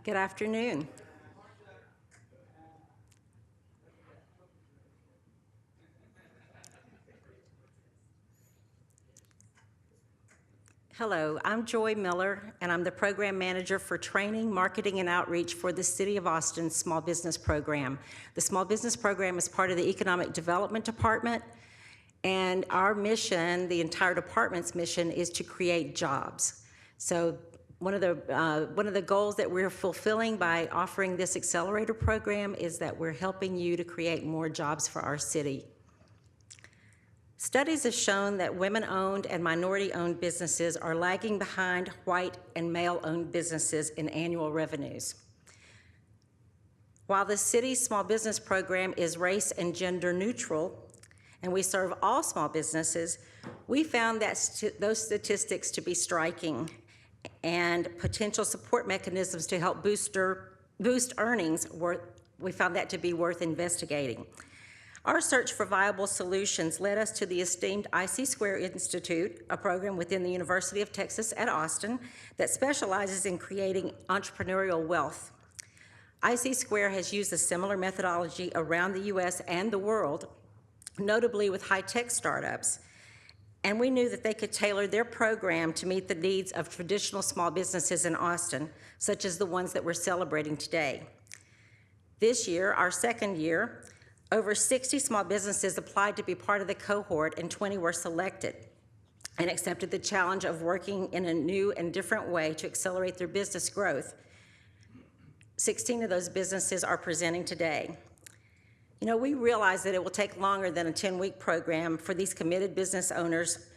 Good afternoon. Hello, I'm Joy Miller, and I'm the Program Manager for Training, Marketing, and Outreach for the City of Austin's Small Business Program. The Small Business Program is part of the Economic Development Department, and our mission, the entire department's mission, is to create jobs. So one of the goals that we're fulfilling by offering this accelerator program is that we're helping you to create more jobs for our city. Studies have shown that women-owned and minority-owned businesses are lagging behind white and male-owned businesses in annual revenues. While the city's small business program is race and gender neutral, and we serve all small businesses, we found that those statistics to be striking, and potential support mechanisms to help boost earnings, we found that to be worth investigating. Our search for viable solutions led us to the esteemed IC Square Institute, a program within the University of Texas at Austin that specializes in creating entrepreneurial wealth. IC Square has used a similar methodology around the U.S. and the world, notably with high-tech startups, and we knew that they could tailor their program to meet the needs of traditional small businesses in Austin, such as the ones that we're celebrating today. This year, our second year, over 60 small businesses applied to be part of the cohort, and 20 were selected and accepted the challenge of working in a new and different way to accelerate their business growth. 16 of those businesses are presenting today. You know, we realize that it will take longer than a 10-week program for these committed business owners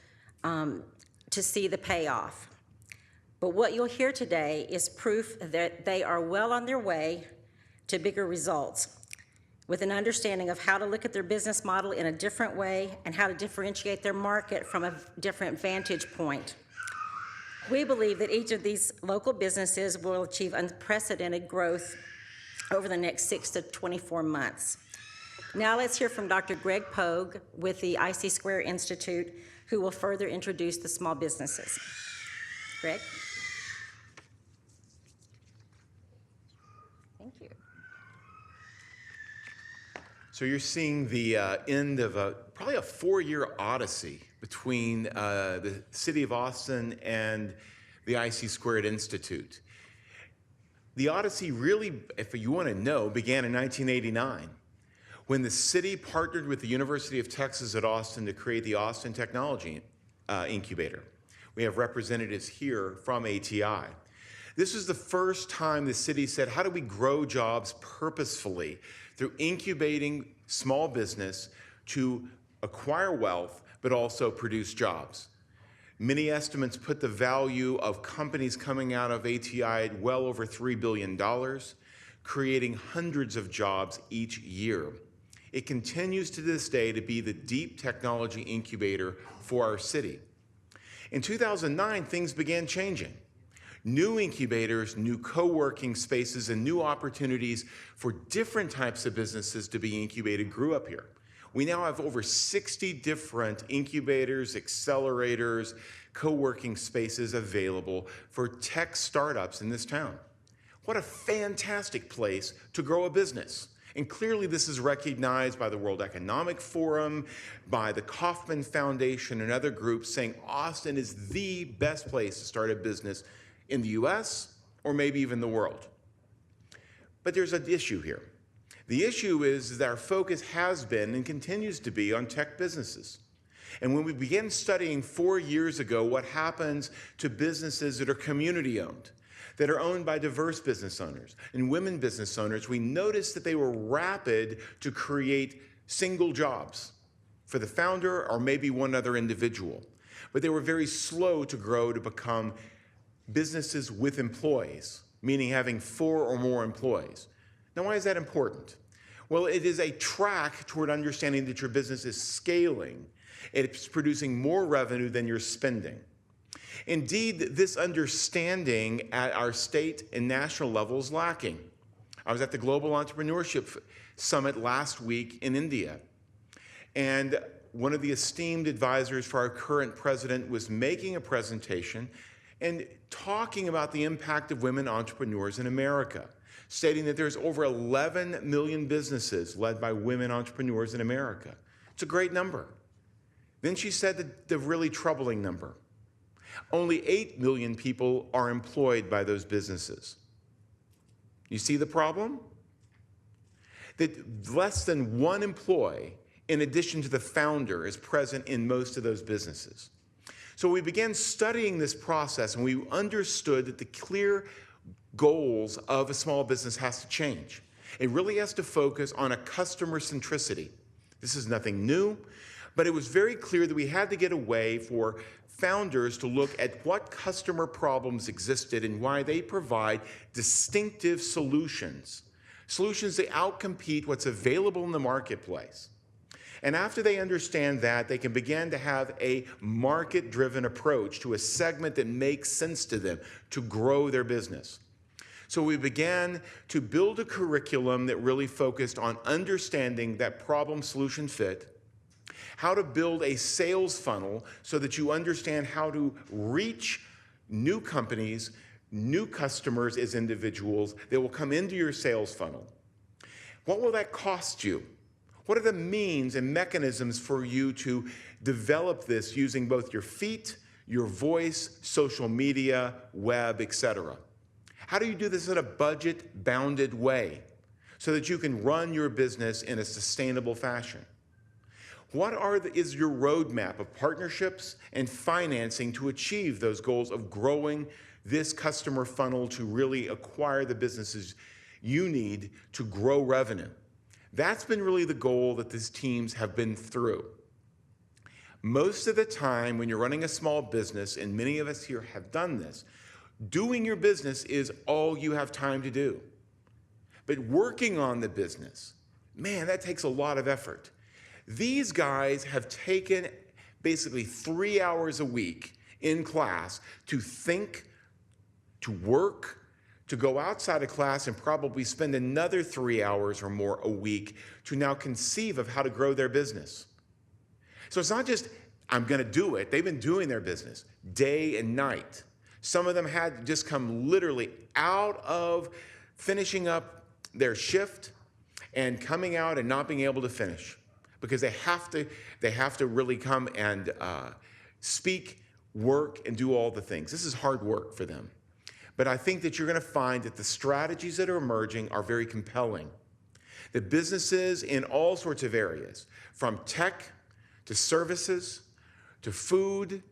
to see the payoff. But what you'll hear today is proof that they are well on their way to bigger results, with an understanding of how to look at their business model in a different way and how to differentiate their market from a different vantage point. We believe that each of these local businesses will achieve unprecedented growth over the next 6 to 24 months. Now let's hear from Dr. Greg Pogue with the IC Square Institute, who will further introduce the small businesses. Greg? Thank you. So you're seeing the end of probably a 4-year odyssey between the City of Austin and the IC Squared Institute. The odyssey really, if you want to know, began in 1989 when the city partnered with the University of Texas at Austin to create the Austin Technology Incubator. We have representatives here from ATI. This was the first time the city said, how do we grow jobs purposefully through incubating small business to acquire wealth, but also produce jobs? Many estimates put the value of companies coming out of ATI at well over $3 billion, creating hundreds of jobs each year. It continues to this day to be the deep technology incubator for our city. In 2009, things began changing. New incubators, new co-working spaces, and new opportunities for different types of businesses to be incubated grew up here. We now have over 60 different incubators, accelerators, co-working spaces available for tech startups in this town. What a fantastic place to grow a business. And clearly this is recognized by the World Economic Forum, by the Kauffman Foundation, and other groups saying Austin is the best place to start a business in the US, or maybe even the world. But there's an issue here. The issue is that our focus has been and continues to be on tech businesses. And when we began studying 4 years ago what happens to businesses that are community-owned, that are owned by diverse business owners and women business owners, we noticed that they were rapid to create single jobs for the founder or maybe one other individual. But they were very slow to grow to become businesses with employees, meaning having 4 or more employees. Now, why is that important? Well, it is a track toward understanding that your business is scaling. It's producing more revenue than you're spending. Indeed, this understanding at our state and national level is lacking. I was at the Global Entrepreneurship Summit last week in India, and one of the esteemed advisors for our current president was making a presentation and talking about the impact of women entrepreneurs in America, stating that there's over 11 million businesses led by women entrepreneurs in America. It's a great number. Then she said the really troubling number. Only 8 million people are employed by those businesses. You see the problem? That less than one employee, in addition to the founder, is present in most of those businesses. So we began studying this process, and we understood that the clear goals of a small business has to change. It really has to focus on a customer centricity. This is nothing new, but it was very clear that we had to get away for founders to look at what customer problems existed and why they provide distinctive solutions, solutions that outcompete what's available in the marketplace. And after they understand that, they can begin to have a market-driven approach to a segment that makes sense to them to grow their business. So we began to build a curriculum that really focused on understanding that problem-solution fit, how to build a sales funnel so that you understand how to reach new companies, new customers as individuals that will come into your sales funnel. What will that cost you? What are the means and mechanisms for you to develop this using both your feet, your voice, social media, web, etc.? How do you do this in a budget-bounded way so that you can run your business in a sustainable fashion? What is your roadmap of partnerships and financing to achieve those goals of growing this customer funnel to really acquire the businesses you need to grow revenue? That's been really the goal that these teams have been through. Most of the time when you're running a small business, and many of us here have done this, doing your business is all you have time to do. But working on the business, man, that takes a lot of effort. These guys have taken basically 3 hours a week in class to think, to work, to go outside of class and probably spend another 3 hours or more a week to now conceive of how to grow their business. So it's not just, I'm going to do it. They've been doing their business day and night. Some of them had just come literally out of finishing up their shift and coming out and not being able to finish because they have to really come and speak, work, and do all the things. This is hard work for them. But I think that you're going to find that the strategies that are emerging are very compelling. The businesses in all sorts of areas, from tech to services to food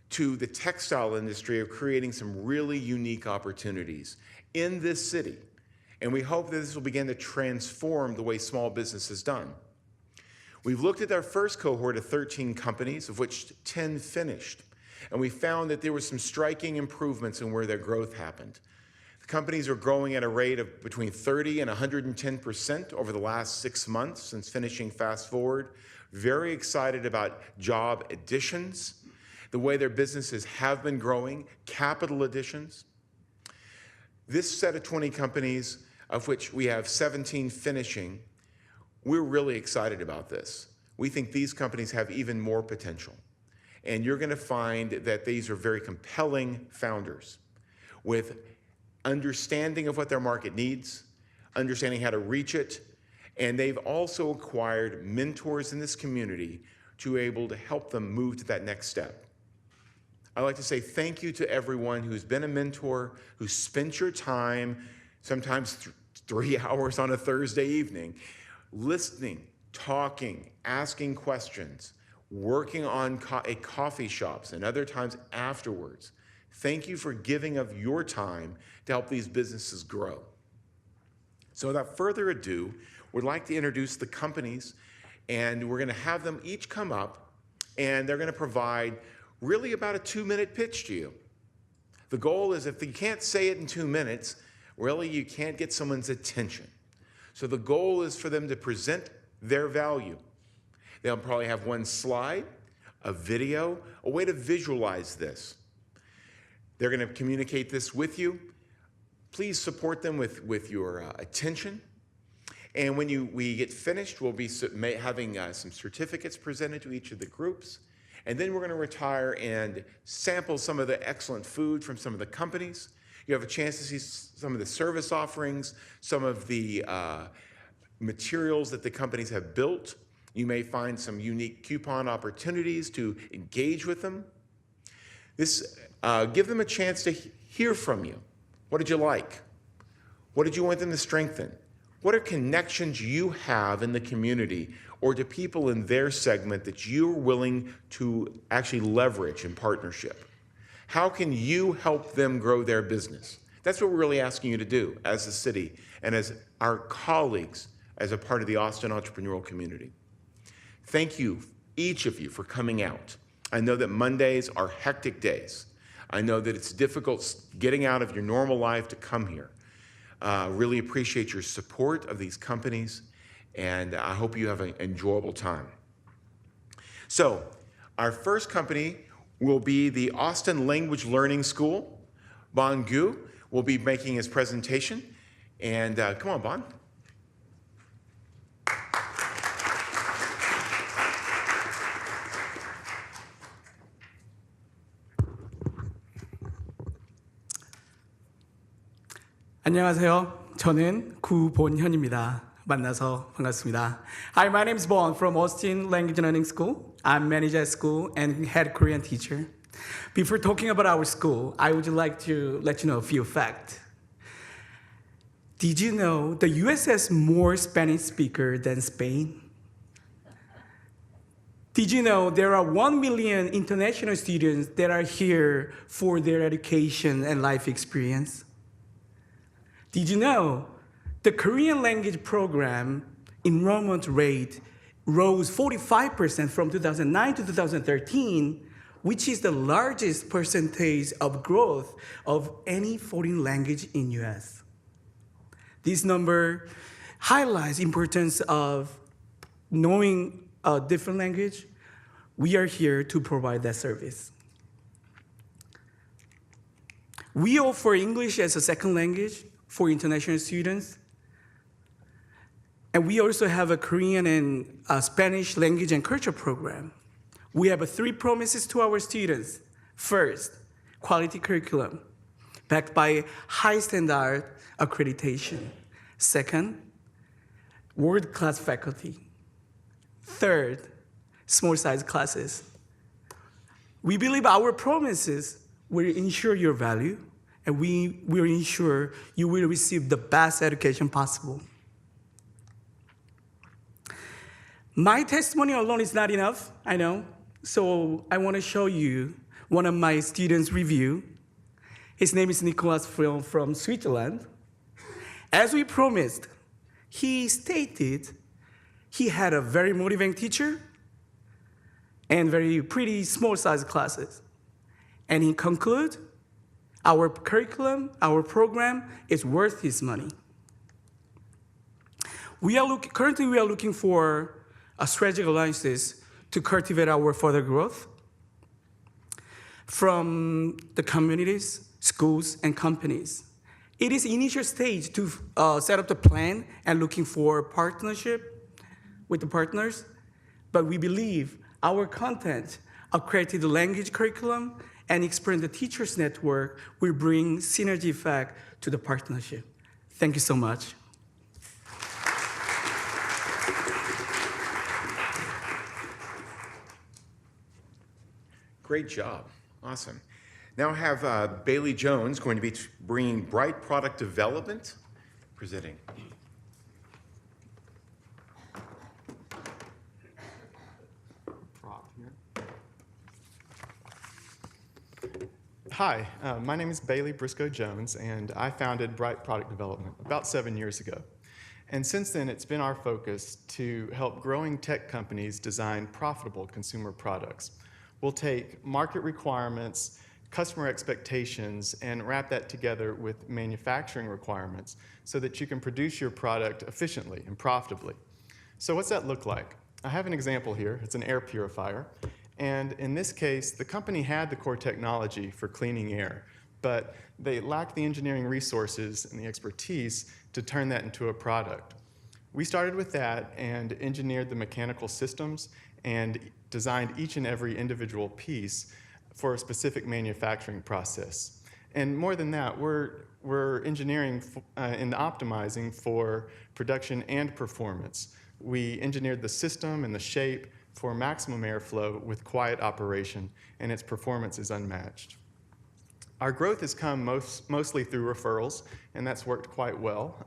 to the textile industry, are creating some really unique opportunities in this city. And we hope that this will begin to transform the way small business is done. We've looked at our first cohort of 13 companies, of which 10 finished. And we found that there were some striking improvements in where their growth happened. The companies are growing at a rate of between 30 and 110% over the last 6 months since finishing FASTForward. Very excited about job additions, the way their businesses have been growing, capital additions. This set of 20 companies, of which we have 17 finishing, we're really excited about this. We think these companies have even more potential. And you're going to find that these are very compelling founders with understanding of what their market needs, understanding how to reach it, and they've also acquired mentors in this community to be able to help them move to that next step. I'd like to say thank you to everyone who's been a mentor, who spent your time, sometimes 3 hours on a Thursday evening, listening, talking, asking questions, working on coffee shops and other times afterwards. Thank you for giving of your time to help these businesses grow. So without further ado, we'd like to introduce the companies, and we're going to have them each come up, and they're going to provide really about a 2-minute pitch to you. The goal is if you can't say it in 2 minutes, really you can't get someone's attention. So the goal is for them to present their value. They'll probably have one slide, a video, a way to visualize this. They're going to communicate this with you. Please support them with your attention. And when we get finished, we'll be having some certificates presented to each of the groups. And then we're going to retire and sample some of the excellent food from some of the companies. You have a chance to see some of the service offerings, some of the materials that the companies have built. You may find some unique coupon opportunities to engage with them. Give them a chance to hear from you. What did you like? What did you want them to strengthen? What are connections you have in the community or to people in their segment that you're willing to actually leverage in partnership? How can you help them grow their business? That's what we're really asking you to do as a city and as our colleagues as a part of the Austin entrepreneurial community. Thank you, each of you, for coming out. I know that Mondays are hectic days. I know that it's difficult getting out of your normal life to come here. Really appreciate your support of these companies, and I hope you have an enjoyable time. So, our first company will be the Austin Language Learning School. Bon Gu will be making his presentation. And come on, Bon. 안녕하세요. 저는 구본현입니다. 만나서 반갑습니다. Hi, my name is Bon from Austin Language Learning School. I'm manager at school and head Korean teacher. Before talking about our school, I would like to let you know a few facts. Did you know the US has more Spanish speakers than Spain? Did you know there are 1 million international students that are here for their education and life experience? Did you know the Korean language program enrollment rate rose 45% from 2009 to 2013, which is the largest percentage of growth of any foreign language in US. This number highlights importance of knowing a different language. We are here to provide that service. We offer English as a second language for international students. And we also have a Korean and Spanish language and culture program. We have 3 promises to our students. First, quality curriculum, backed by high standard accreditation. Second, world-class faculty. Third, small size classes. We believe our promises will ensure your value, and we will ensure you will receive the best education possible. My testimony alone is not enough, I know. So I want to show you one of my students' review. His name is Nicholas from Switzerland. As we promised, he stated he had a very motivating teacher and very pretty small size classes. And he concluded, our curriculum, our program is worth his money. Currently, we are looking for strategic alliances to cultivate our further growth from the communities, schools, and companies. It is initial stage to set up the plan and looking for partnership with the partners, but we believe our content, accredited language curriculum, and experience the teachers network will bring synergy effect to the partnership. Thank you so much. Great job. Awesome. Now I have Bailey Jones going to be bringing Bright Product Development, presenting. Hi, my name is Bailey Briscoe Jones, and I founded Bright Product Development about 7 years ago. And since then, it's been our focus to help growing tech companies design profitable consumer products. We'll take market requirements, customer expectations, and wrap that together with manufacturing requirements so that you can produce your product efficiently and profitably. So what's that look like? I have an example here. It's an air purifier. And in this case, the company had the core technology for cleaning air, but they lacked the engineering resources and the expertise to turn that into a product. We started with that and engineered the mechanical systems and designed each and every individual piece for a specific manufacturing process. And more than that, we're engineering and optimizing for production and performance. We engineered the system and the shape for maximum airflow with quiet operation, and its performance is unmatched. Our growth has come mostly through referrals, and that's worked quite well.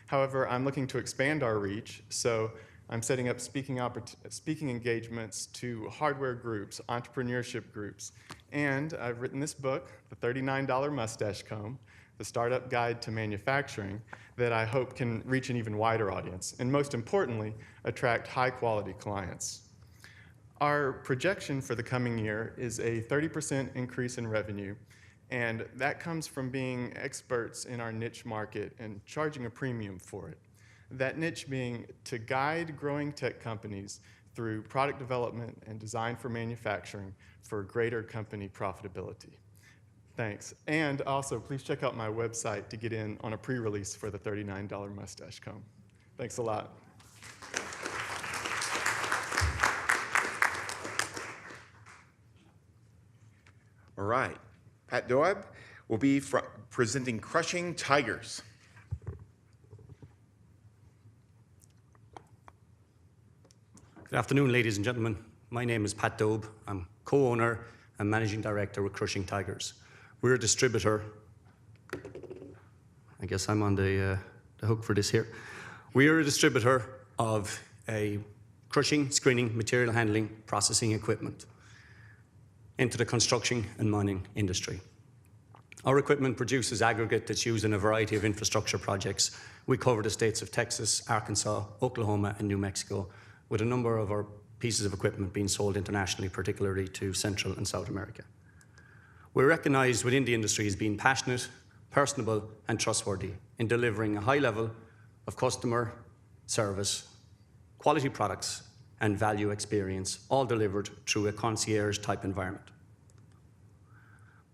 However, I'm looking to expand our reach, so I'm setting up speaking engagements to hardware groups, entrepreneurship groups, and I've written this book, The $39 Mustache Comb, the Startup Guide to Manufacturing, that I hope can reach an even wider audience, and most importantly, attract high-quality clients. Our projection for the coming year is a 30% increase in revenue, and that comes from being experts in our niche market and charging a premium for it. That niche being to guide growing tech companies through product development and design for manufacturing for greater company profitability. Thanks. And also, please check out my website to get in on a pre-release for the $39 Mustache Comb. Thanks a lot. All right. Pat Doab will be presenting Crushing Tigers. Good afternoon, ladies and gentlemen. My name is Pat Doab. I'm co-owner and managing director with Crushing Tigers. We're a distributor. I guess I'm on the hook for this here. We are a distributor of a crushing, screening, material handling, processing equipment into the construction and mining industry. Our equipment produces aggregate that's used in a variety of infrastructure projects. We cover the states of Texas, Arkansas, Oklahoma, and New Mexico, with a number of our pieces of equipment being sold internationally, particularly to Central and South America. We're recognized within the industry as being passionate, personable, and trustworthy in delivering a high level of customer service, quality products, and value experience, all delivered through a concierge-type environment.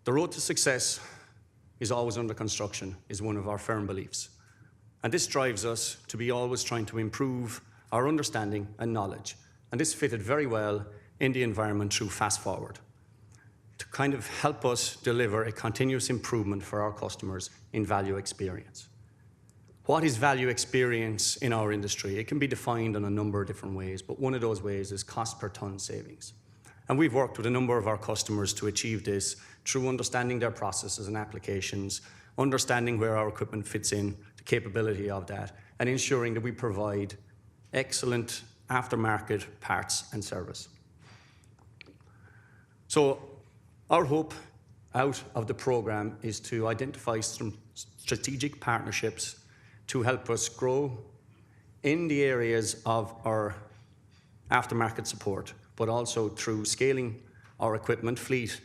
The road to success is always under construction, is one of our firm beliefs. And this drives us to be always trying to improve our understanding and knowledge. And this fitted very well in the environment through FASTForward, to kind of help us deliver a continuous improvement for our customers in value experience. What is value experience in our industry? It can be defined in a number of different ways, but one of those ways is cost per ton savings. And we've worked with a number of our customers to achieve this through understanding their processes and applications, understanding where our equipment fits in, the capability of that, and ensuring that we provide excellent aftermarket parts and service. So our hope out of the program is to identify some strategic partnerships to help us grow in the areas of our aftermarket support, but also through scaling our equipment fleet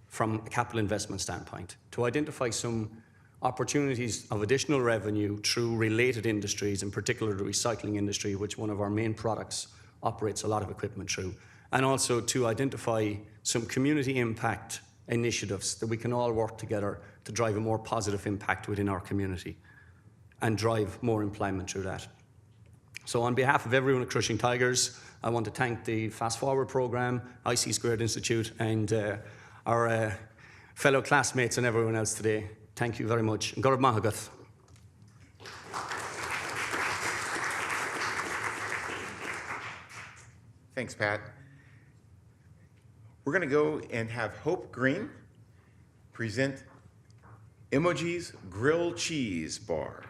from a capital investment standpoint, to identify some opportunities of additional revenue through related industries, in particular the recycling industry, which one of our main products operates a lot of equipment through, and also to identify some community impact initiatives that we can all work together to drive a more positive impact within our community and drive more employment through that. So on behalf of everyone at Crushing Tigers, I want to thank the FASTForward program, IC² Institute, and our fellow classmates and everyone else today. Thank you very much. Gorab Mahagath. Thanks, Pat. We're going to go and have Hope Green present Emoji's Grilled Cheese Bar.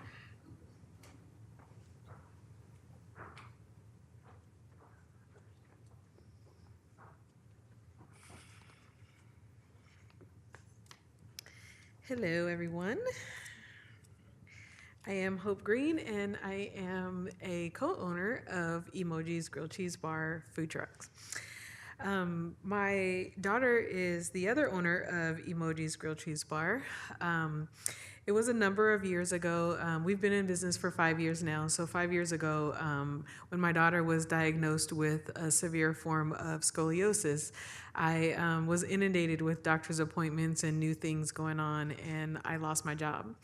Hello, everyone. I am Hope Green, and I am a co-owner of Emoji's Grilled Cheese Bar food trucks. My daughter is the other owner of Emoji's Grilled Cheese Bar. It was a number of years ago. We've been in business for 5 years now. So 5 years ago, when my daughter was diagnosed with a severe form of scoliosis, I was inundated with doctor's appointments and new things going on, and I lost my job.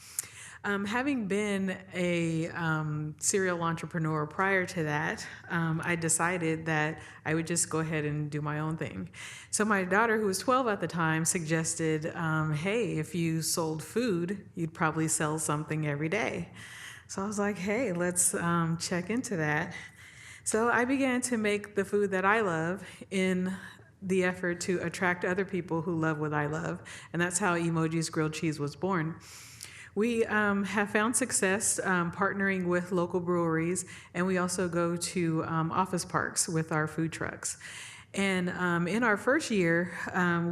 Having been a serial entrepreneur prior to that, I decided that I would just go ahead and do my own thing. So my daughter, who was 12 at the time, suggested, hey, if you sold food, you'd probably sell something every day. So I was like, hey, let's check into that. So I began to make the food that I love in the effort to attract other people who love what I love. And that's how Emoji's Grilled Cheese was born. We have found success partnering with local breweries, and we also go to office parks with our food trucks. And in our first year,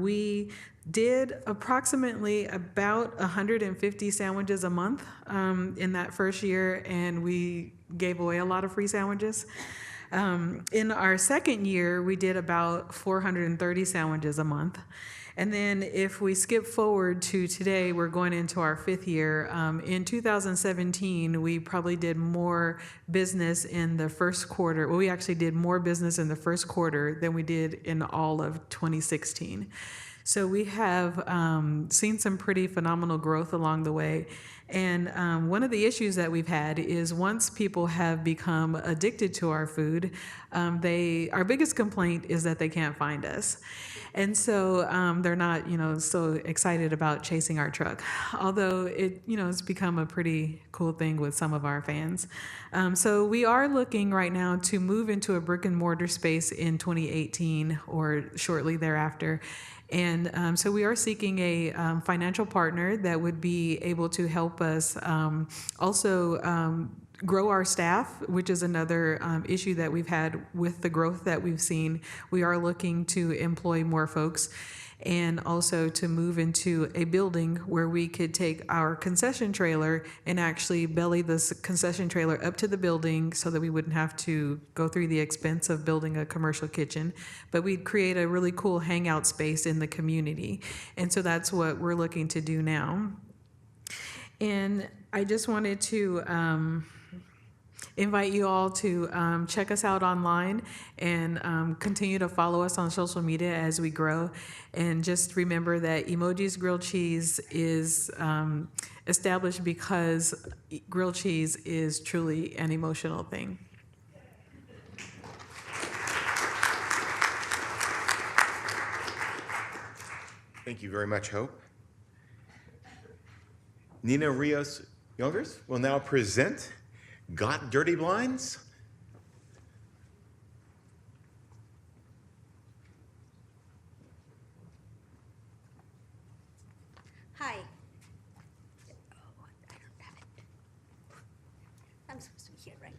we did approximately about 150 sandwiches a month in that first year, and we gave away a lot of free sandwiches. In our second year, we did about 430 sandwiches a month. And then if we skip forward to today, we're going into our fifth year. In 2017, we probably did more business in the first quarter. Well, we actually did more business in the first quarter than we did in all of 2016. So we have seen some pretty phenomenal growth along the way. And one of the issues that we've had is once people have become addicted to our food, our biggest complaint is that they can't find us. And so they're not, so excited about chasing our truck, although it's become a pretty cool thing with some of our fans. So we are looking right now to move into a brick and mortar space in 2018 or shortly thereafter. And so we are seeking a financial partner that would be able to help us also grow our staff, which is another issue that we've had with the growth that we've seen. We are looking to employ more folks and also to move into a building where we could take our concession trailer and actually belly this concession trailer up to the building so that we wouldn't have to go through the expense of building a commercial kitchen, but we'd create a really cool hangout space in the community. And so that's what we're looking to do now. And I just wanted to invite you all to check us out online and continue to follow us on social media as we grow. And just remember that Emoji's Grilled Cheese is established because grilled cheese is truly an emotional thing. Thank you very much, Hope. Nina Rios Youngers will now present Got Dirty Blinds? Hi. Oh, I don't have it. I'm supposed to be here, right?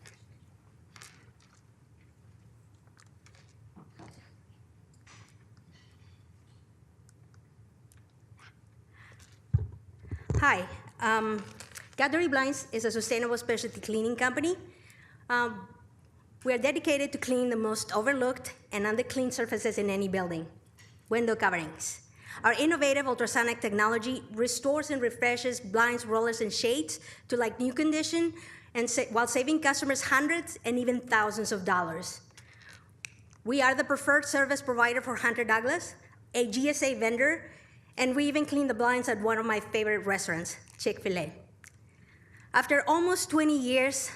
Hi. Got Dirty Blinds is a sustainable specialty cleaning company. We are dedicated to cleaning the most overlooked and undercleaned surfaces in any building, window coverings. Our innovative ultrasonic technology restores and refreshes blinds, rollers, and shades to like new condition, and while saving customers hundreds and even thousands of dollars. We are the preferred service provider for Hunter Douglas, a GSA vendor, and we even clean the blinds at one of my favorite restaurants, Chick-fil-A. After almost 20 years,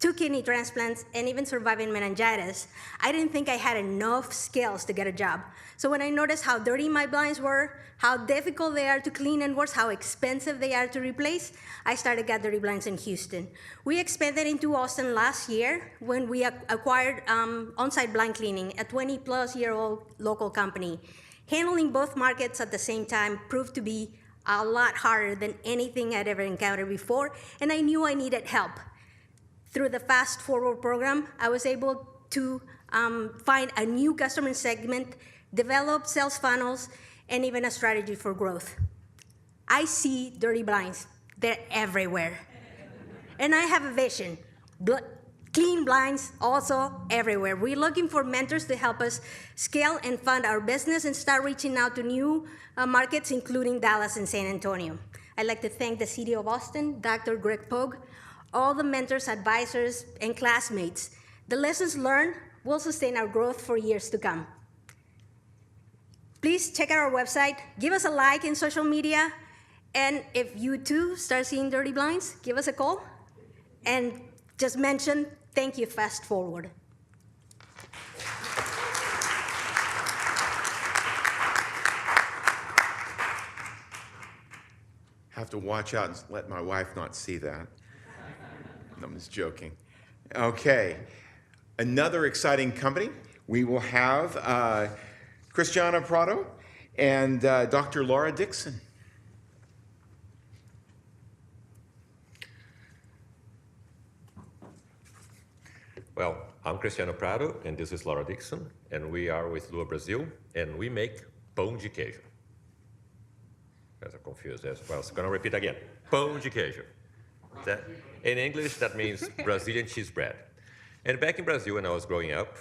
2 kidney transplants, and even surviving meningitis, I didn't think I had enough skills to get a job. So when I noticed how dirty my blinds were, how difficult they are to clean, and worse, how expensive they are to replace, I started Got Dirty Blinds in Houston. We expanded into Austin last year when we acquired on-site blind cleaning, a 20-plus-year-old local company. Handling both markets at the same time proved to be a lot harder than anything I'd ever encountered before, and I knew I needed help. Through the FASTForward program, I was able to find a new customer segment, develop sales funnels, and even a strategy for growth. I see dirty blinds. They're everywhere. And I have a vision. Clean blinds also everywhere. We're looking for mentors to help us scale and fund our business and start reaching out to new markets, including Dallas and San Antonio. I'd like to thank the City of Austin, Dr. Greg Pogue, all the mentors, advisors, and classmates. The lessons learned will sustain our growth for years to come. Please check out our website, give us a like in social media, And if you too start seeing dirty blinds, give us a call and just mention, thank you, FASTForward. Have to watch out and let my wife not see that. I'm just joking. Okay, another exciting company. We will have Cristiana Prado and Dr. Laura Dixon. Well, I'm Cristiano Prado, and this is Laura Dixon, and we are with Lua Brazil, and we make pão de queijo. You guys are confused as well, so I'm going to repeat again. Pão de queijo. In English, that means Brazilian cheese bread. And back in Brazil, when I was growing up,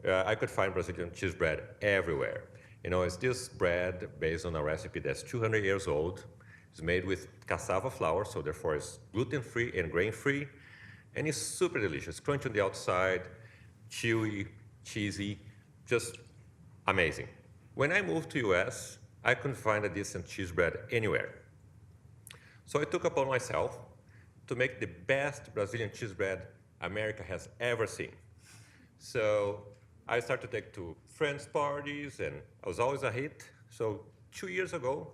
I could find Brazilian cheese bread everywhere. You know, it's this bread based on a recipe that's 200 years old. It's made with cassava flour, so therefore it's gluten-free and grain-free. And it's super delicious, crunchy on the outside, chewy, cheesy, just amazing. When I moved to US, I couldn't find a decent cheese bread anywhere. So I took upon myself to make the best Brazilian cheese bread America has ever seen. So I started to take to friends' parties, and I was always a hit. So 2 years ago,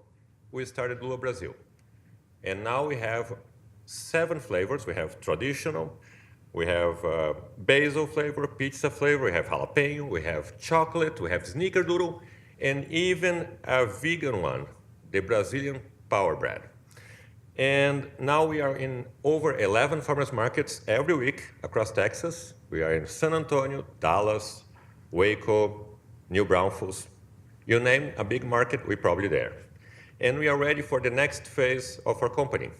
we started Lua Brazil. And now we have 7 flavors. We have traditional, we have basil flavor, pizza flavor, we have jalapeno, we have chocolate, we have snickerdoodle, and even a vegan one, the Brazilian power bread. And now we are in over 11 farmers markets every week across Texas. We are in San Antonio, Dallas, Waco, New Braunfels. You name a big market, we're probably there. And we are ready for the next phase of our company.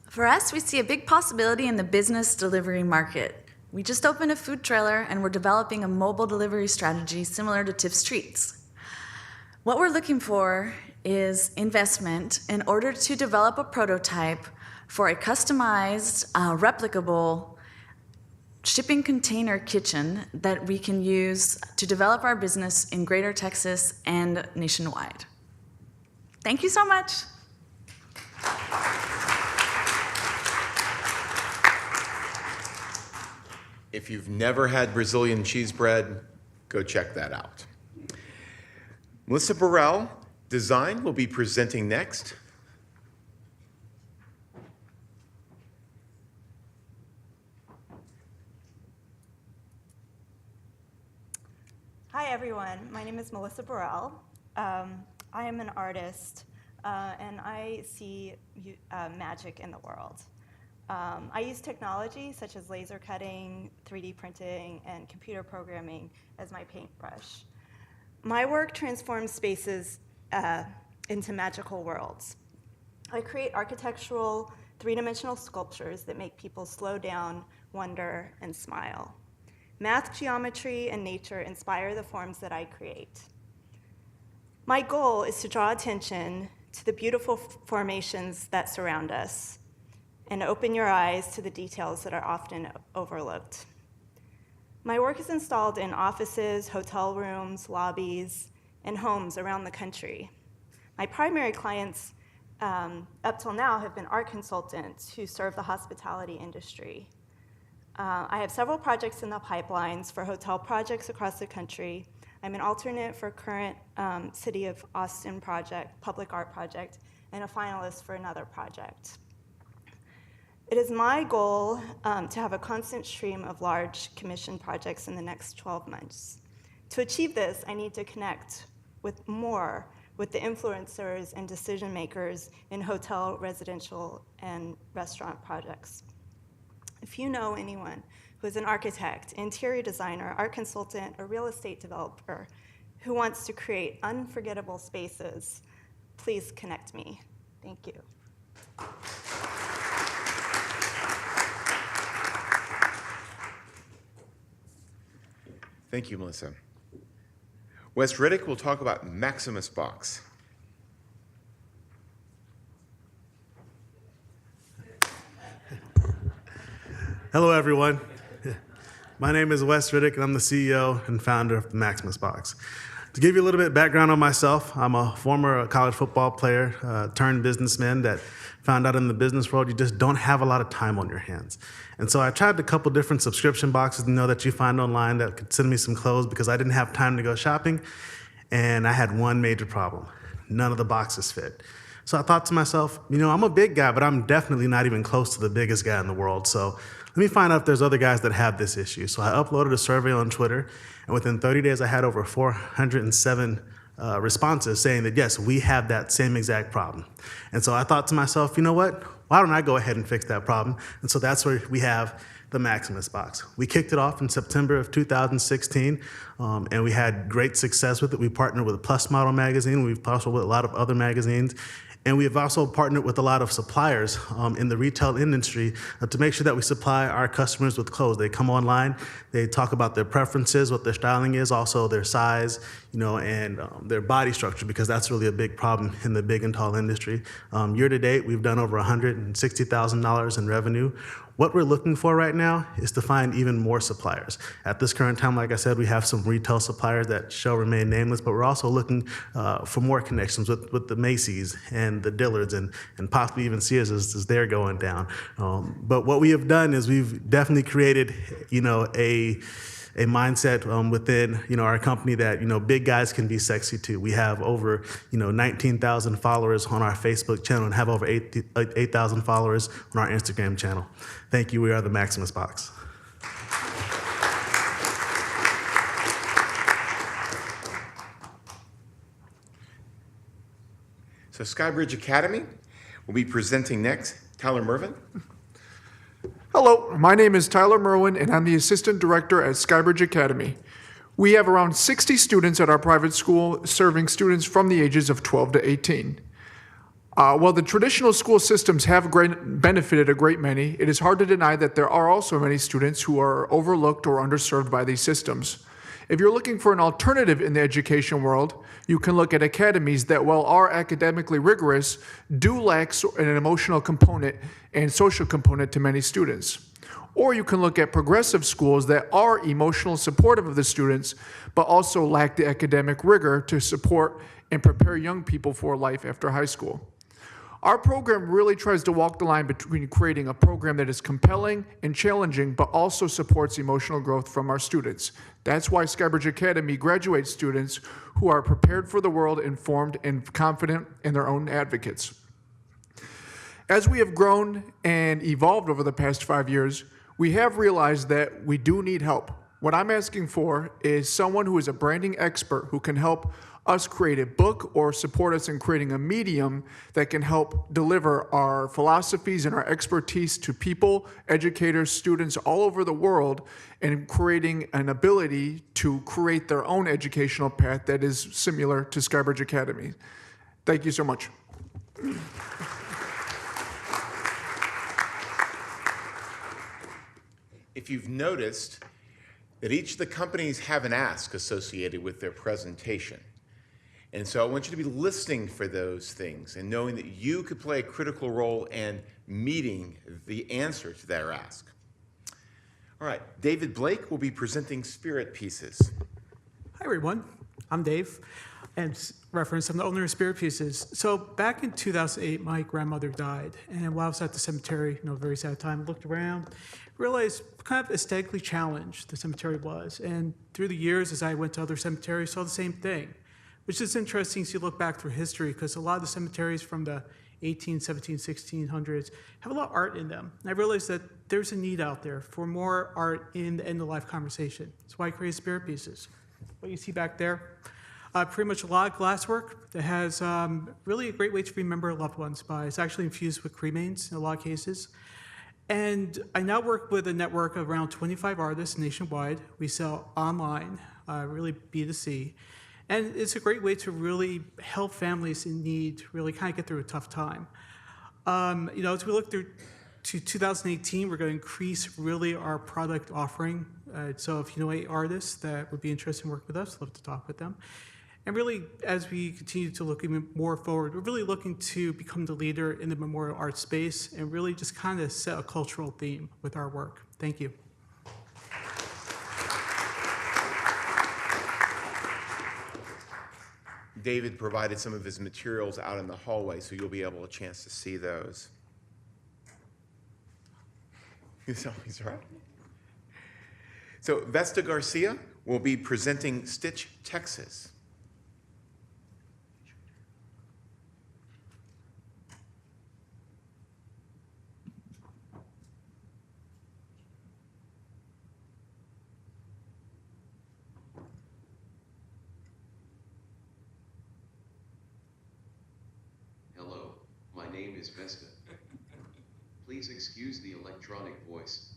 For us, we see a big possibility in the business delivery market. We just opened a food trailer and we're developing a mobile delivery strategy similar to Tiff's Treats. What we're looking for is investment in order to develop a prototype for a customized, replicable shipping container kitchen that we can use to develop our business in Greater Texas and nationwide. Thank you so much. If you've never had Brazilian cheese bread, go check that out. Melissa Burrell, Design, will be presenting next. Hi, everyone. My name is Melissa Burrell. I am an artist, and I see magic in the world. I use technology such as laser cutting, 3D printing, and computer programming as my paintbrush. My work transforms spaces into magical worlds. I create architectural, 3-dimensional sculptures that make people slow down, wonder, and smile. Math, geometry, and nature inspire the forms that I create. My goal is to draw attention to the beautiful formations that surround us and open your eyes to the details that are often overlooked. My work is installed in offices, hotel rooms, lobbies, and homes around the country. My primary clients up till now have been art consultants who serve the hospitality industry. I have several projects in the pipelines for hotel projects across the country. I'm an alternate for current City of Austin project, public art project, and a finalist for another project. It is my goal to have a constant stream of large commission projects in the next 12 months. To achieve this, I need to connect with the influencers and decision makers in hotel, residential, and restaurant projects. If you know anyone who is an architect, interior designer, art consultant, or real estate developer who wants to create unforgettable spaces, please connect me. Thank you. Thank you, Melissa. Wes Riddick will talk about Maximus Box. Hello, everyone. My name is Wes Riddick, and I'm the CEO and founder of the Maximus Box. To give you a little bit of background on myself, I'm a former college football player turned businessman that found out in the business world you just don't have a lot of time on your hands. And so I tried a couple different subscription boxes that you find online that could send me some clothes because I didn't have time to go shopping. And I had one major problem. None of the boxes fit. So I thought to myself, I'm a big guy, but I'm definitely not even close to the biggest guy in the world. So let me find out if there's other guys that have this issue. So I uploaded a survey on Twitter, and within 30 days, I had over 407 responses saying that, yes, we have that same exact problem. And so I thought to myself, you know what? Why don't I go ahead and fix that problem? And so that's where we have the Maximus Box. We kicked it off in September of 2016, and we had great success with it. We partnered with Plus Model magazine. We've partnered with a lot of other magazines. And we have also partnered with a lot of suppliers in the retail industry to make sure that we supply our customers with clothes. They come online, they talk about their preferences, what their styling is, also their size, and their body structure, because that's really a big problem in the big and tall industry. Year to date, we've done over $160,000 in revenue. What we're looking for right now is to find even more suppliers. At this current time, like I said, we have some retail suppliers that shall remain nameless, but we're also looking for more connections with the Macy's and the Dillards and possibly even Sears as they're going down. But what we have done is we've definitely created, a mindset within our company that big guys can be sexy too. We have over 19,000 followers on our Facebook channel and have over 8,000 followers on our Instagram channel. Thank you. We are the Maximus Box. So Skybridge Academy will be presenting next. Tyler Mervin. Hello, my name is Tyler Merwin, and I'm the Assistant Director at Skybridge Academy. We have around 60 students at our private school, serving students from the ages of 12 to 18. While the traditional school systems have benefited a great many, it is hard to deny that there are also many students who are overlooked or underserved by these systems. If you're looking for an alternative in the education world, you can look at academies that, while are academically rigorous, do lack an emotional component and social component to many students. Or you can look at progressive schools that are emotional supportive of the students, but also lack the academic rigor to support and prepare young people for life after high school. Our program really tries to walk the line between creating a program that is compelling and challenging, but also supports emotional growth from our students. That's why Skybridge Academy graduates students who are prepared for the world, informed, and confident in their own advocates. As we have grown and evolved over the past 5 years, we have realized that we do need help. What I'm asking for is someone who is a branding expert who can help us create a book or support us in creating a medium that can help deliver our philosophies and our expertise to people, educators, students all over the world, and creating an ability to create their own educational path that is similar to Skybridge Academy. Thank you so much. If you've noticed that each of the companies have an ask associated with their presentation. And so I want you to be listening for those things and knowing that you could play a critical role in meeting the answer to their ask. All right, David Blake will be presenting Spirit Pieces. Hi, everyone. I'm Dave, and reference, I'm the owner of Spirit Pieces. So back in 2008, my grandmother died, and while I was at the cemetery, very sad time, looked around, realized kind of aesthetically challenged the cemetery was. And through the years, as I went to other cemeteries, saw the same thing, which is interesting as you look back through history, because a lot of the cemeteries from the 18, 17, 1600s have a lot of art in them. And I realized that there's a need out there for more art in the end-of-life conversation. That's why I created Spirit Pieces. What you see back there, pretty much a lot of glasswork that has really a great way to remember loved ones by. It's actually infused with cremains in a lot of cases. And I now work with a network of around 25 artists nationwide. We sell online, really B2C. And it's a great way to really help families in need really kind of get through a tough time. As we look through to 2018, we're going to increase really our product offering. So if you know any artists that would be interested in working with us, love to talk with them. And really, as we continue to look even more forward, we're really looking to become the leader in the memorial art space and really just kind of set a cultural theme with our work. Thank you. David provided some of his materials out in the hallway, so you'll be able a chance to see those. He's right. So Vesta Garcia will be presenting Stitch Texas. Hello, my name is Vesta. Please excuse the electronic voice.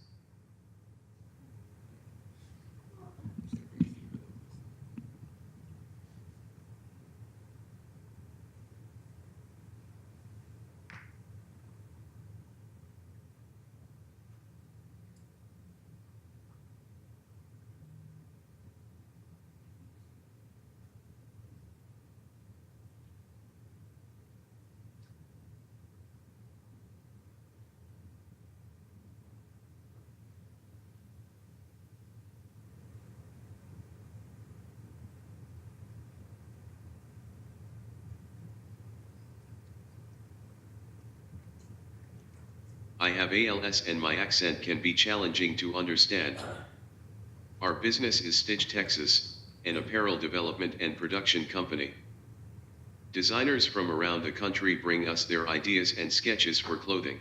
I have ALS and my accent can be challenging to understand. Our business is Stitch Texas, an apparel development and production company. Designers from around the country bring us their ideas and sketches for clothing.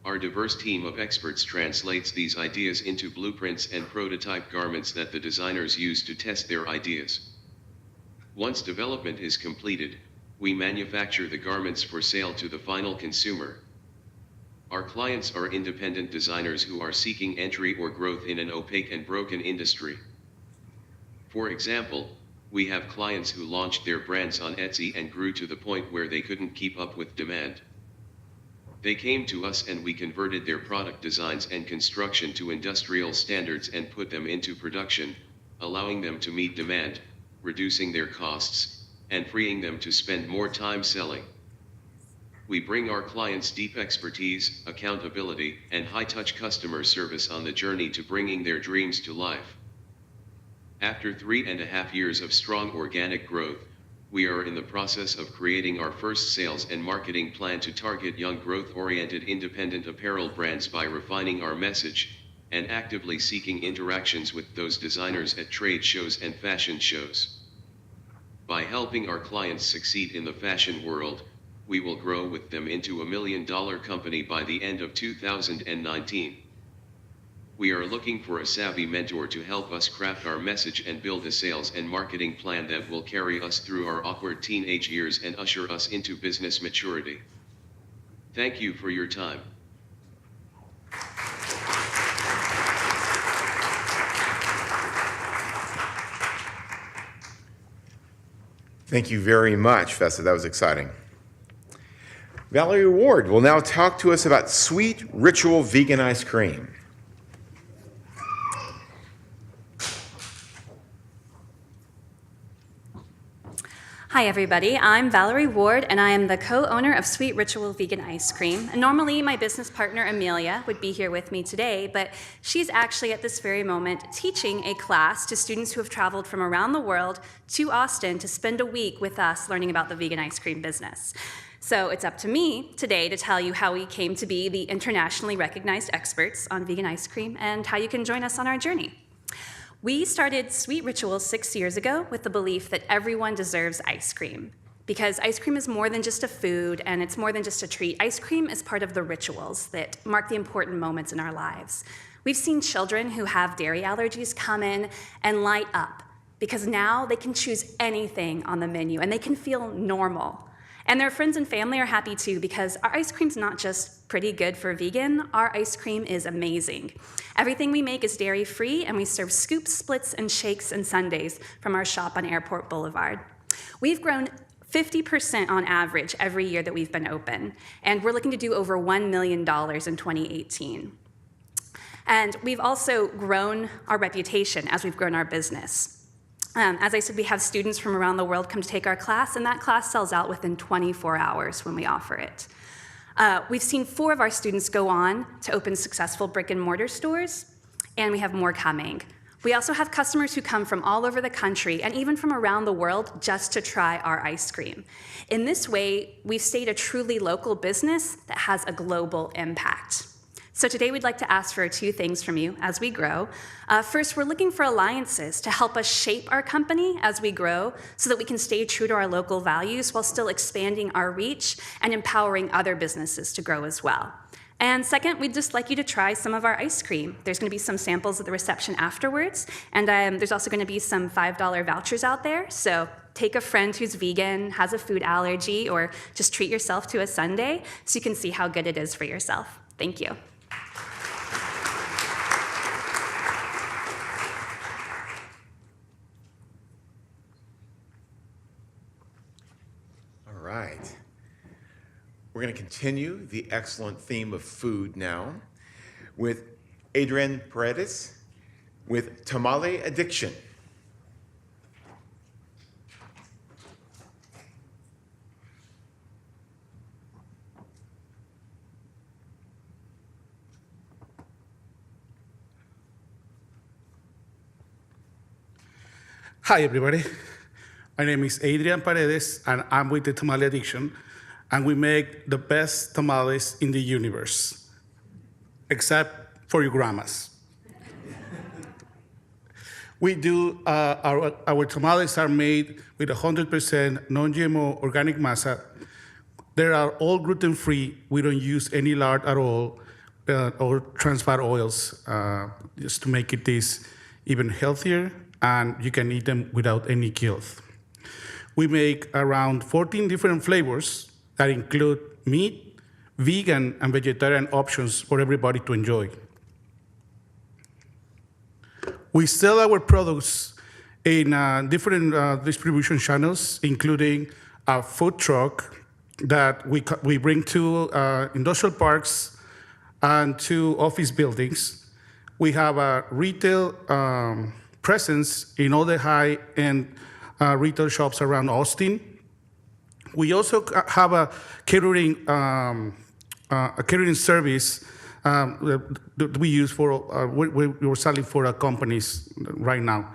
Our diverse team of experts translates these ideas into blueprints and prototype garments that the designers use to test their ideas. Once development is completed, we manufacture the garments for sale to the final consumer. Our clients are independent designers who are seeking entry or growth in an opaque and broken industry. For example, we have clients who launched their brands on Etsy and grew to the point where they couldn't keep up with demand. They came to us and we converted their product designs and construction to industrial standards and put them into production, allowing them to meet demand, reducing their costs, and freeing them to spend more time selling. We bring our clients deep expertise, accountability, and high-touch customer service on the journey to bringing their dreams to life. After 3.5 years of strong organic growth, we are in the process of creating our first sales and marketing plan to target young growth-oriented independent apparel brands by refining our message, and actively seeking interactions with those designers at trade shows and fashion shows. By helping our clients succeed in the fashion world, we will grow with them into a $1 million company by the end of 2019. We are looking for a savvy mentor to help us craft our message and build a sales and marketing plan that will carry us through our awkward teenage years and usher us into business maturity. Thank you for your time. Thank you very much, Vesta. That was exciting. Valerie Ward will now talk to us about Sweet Ritual Vegan Ice Cream. Hi everybody, I'm Valerie Ward and I am the co-owner of Sweet Ritual Vegan Ice Cream. And normally my business partner Amelia would be here with me today, but she's actually at this very moment teaching a class to students who have traveled from around the world to Austin to spend a week with us learning about the vegan ice cream business. So it's up to me today to tell you how we came to be the internationally recognized experts on vegan ice cream and how you can join us on our journey. We started Sweet Rituals 6 years ago with the belief that everyone deserves ice cream. Because ice cream is more than just a food and it's more than just a treat. Ice cream is part of the rituals that mark the important moments in our lives. We've seen children who have dairy allergies come in and light up because now they can choose anything on the menu and they can feel normal. And their friends and family are happy too because our ice cream's not just pretty good for vegan, our ice cream is amazing. Everything we make is dairy-free and we serve scoops, splits, and shakes and sundaes from our shop on Airport Boulevard. We've grown 50% on average every year that we've been open, and we're looking to do over $1 million in 2018. And we've also grown our reputation as we've grown our business. As I said, we have students from around the world come to take our class, and that class sells out within 24 hours when we offer it. We've seen 4 of our students go on to open successful brick and mortar stores, and we have more coming. We also have customers who come from all over the country and even from around the world just to try our ice cream. In this way, we've stayed a truly local business that has a global impact. So today we'd like to ask for 2 things from you as we grow. First, we're looking for alliances to help us shape our company as we grow so that we can stay true to our local values while still expanding our reach and empowering other businesses to grow as well. And second, we'd just like you to try some of our ice cream. There's going to be some samples at the reception afterwards, and there's also going to be some $5 vouchers out there. So take a friend who's vegan, has a food allergy, or just treat yourself to a sundae so you can see how good it is for yourself. Thank you. All right. We're going to continue the excellent theme of food now with Adrienne Paredes with Tamale Addiction. Hi, everybody. My name is Adrienne Paredes, and I'm with the Tamale Addiction, and we make the best tamales in the universe, except for your grandmas. We do, our tamales are made with 100% non-GMO organic masa. They are all gluten-free. We don't use any lard at all, or trans fat oils, just to make it this even healthier, and you can eat them without any guilt. We make around 14 different flavors that include meat, vegan, and vegetarian options for everybody to enjoy. We sell our products in different distribution channels, including a food truck that we bring to industrial parks and to office buildings. We have a retail presence in all the high-end retail shops around Austin. We also have a catering service that we use for, we're selling for our companies right now.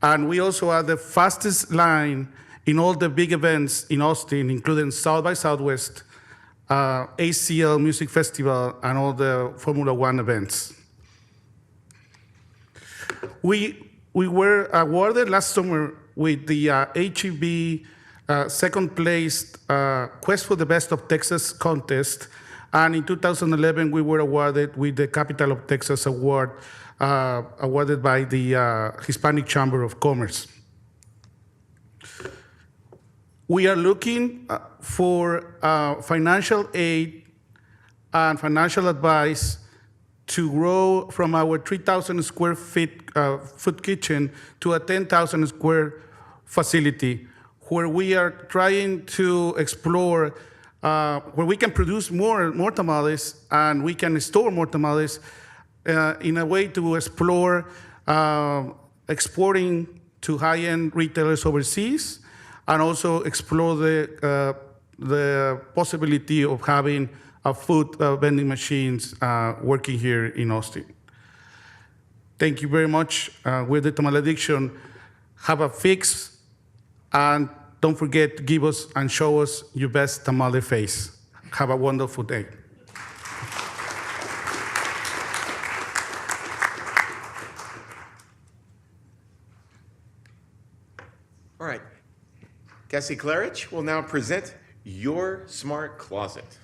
And we also have the fastest line in all the big events in Austin, including South by Southwest, ACL Music Festival, and all the Formula One events. We were awarded last summer with the HEB second place Quest for the Best of Texas contest. And in 2011, we were awarded with the Capital of Texas Award, awarded by the Hispanic Chamber of Commerce. We are looking for financial aid and financial advice to grow from our 3,000 square feet food kitchen to a 10,000 square facility, where we are trying to explore where we can produce more tamales and we can store more tamales in a way to explore exporting to high-end retailers overseas, and also explore the possibility of having food vending machines working here in Austin. Thank you very much. We're the Tamale Addiction. Have a fix, and don't forget to give us and show us your best tamale face. Have a wonderful day. All right. Cassie Claridge will now present Your Smart Closet.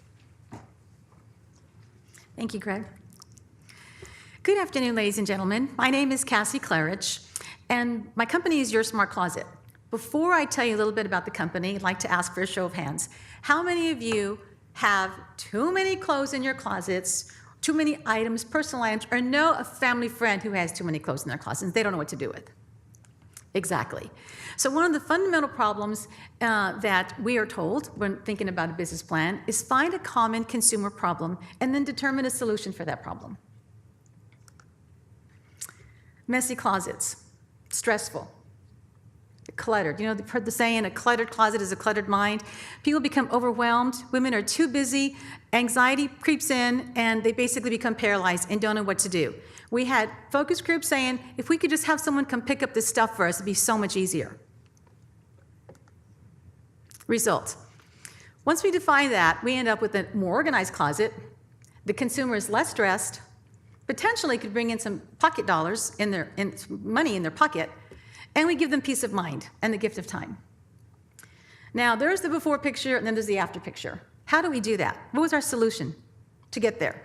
Thank you, Greg. Good afternoon, ladies and gentlemen. My name is Cassie Claridge, and my company is Your Smart Closet. Before I tell you a little bit about the company, I'd like to ask for a show of hands. How many of you have too many clothes in your closets, too many items, personal items, or know a family friend who has too many clothes in their closets? They don't know what to do with. Exactly. So one of the fundamental problems that we are told when thinking about a business plan is find a common consumer problem and then determine a solution for that problem. Messy closets, stressful. cluttered. You know, you've heard the saying, a cluttered closet is a cluttered mind. People become overwhelmed. Women are too busy. Anxiety creeps in, and they basically become paralyzed and don't know what to do. We had focus groups saying, if we could just have someone come pick up this stuff for us, it'd be so much easier. Result. Once we define that, we end up with a more organized closet. The consumer is less stressed, potentially could bring in some pocket dollars money in their pocket, and we give them peace of mind and the gift of time. Now, there's the before picture, and then there's the after picture. How do we do that? What was our solution to get there?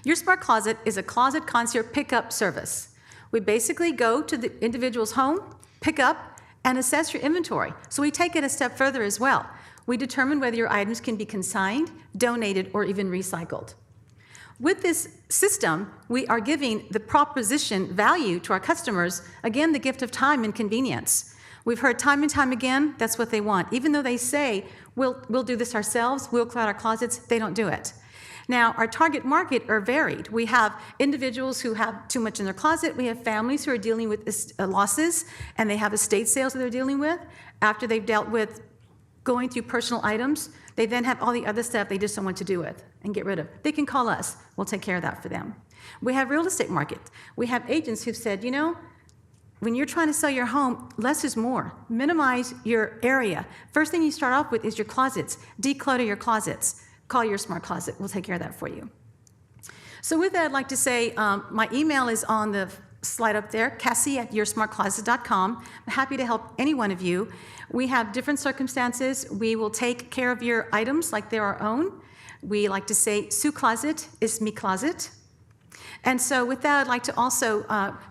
Your Smart Closet is a closet concierge pickup service. We basically go to the individual's home, pick up, and assess your inventory. So we take it a step further as well. We determine whether your items can be consigned, donated, or even recycled. With this system, we are giving the proposition value to our customers, again, the gift of time and convenience. We've heard time and time again, that's what they want. Even though they say, we'll do this ourselves, we'll clean out our closets, they don't do it. Now, our target market are varied. We have individuals who have too much in their closet. We have families who are dealing with losses, and they have estate sales that they're dealing with. After they've dealt with going through personal items, they then have all the other stuff they just don't want to do with and get rid of. They can call us. We'll take care of that for them. We have real estate market. We have agents who've said, you know, when you're trying to sell your home, less is more. Minimize your area. First thing you start off with is your closets. Declutter your closets. Call your Smart Closet. We'll take care of that for you. So with that, I'd like to say my email is on the slide up there, Cassie@yoursmartcloset.com. I'm happy to help any one of you. We have different circumstances. We will take care of your items like they're our own. We like to say, Su Closet is mi closet. And so with that, I'd like to also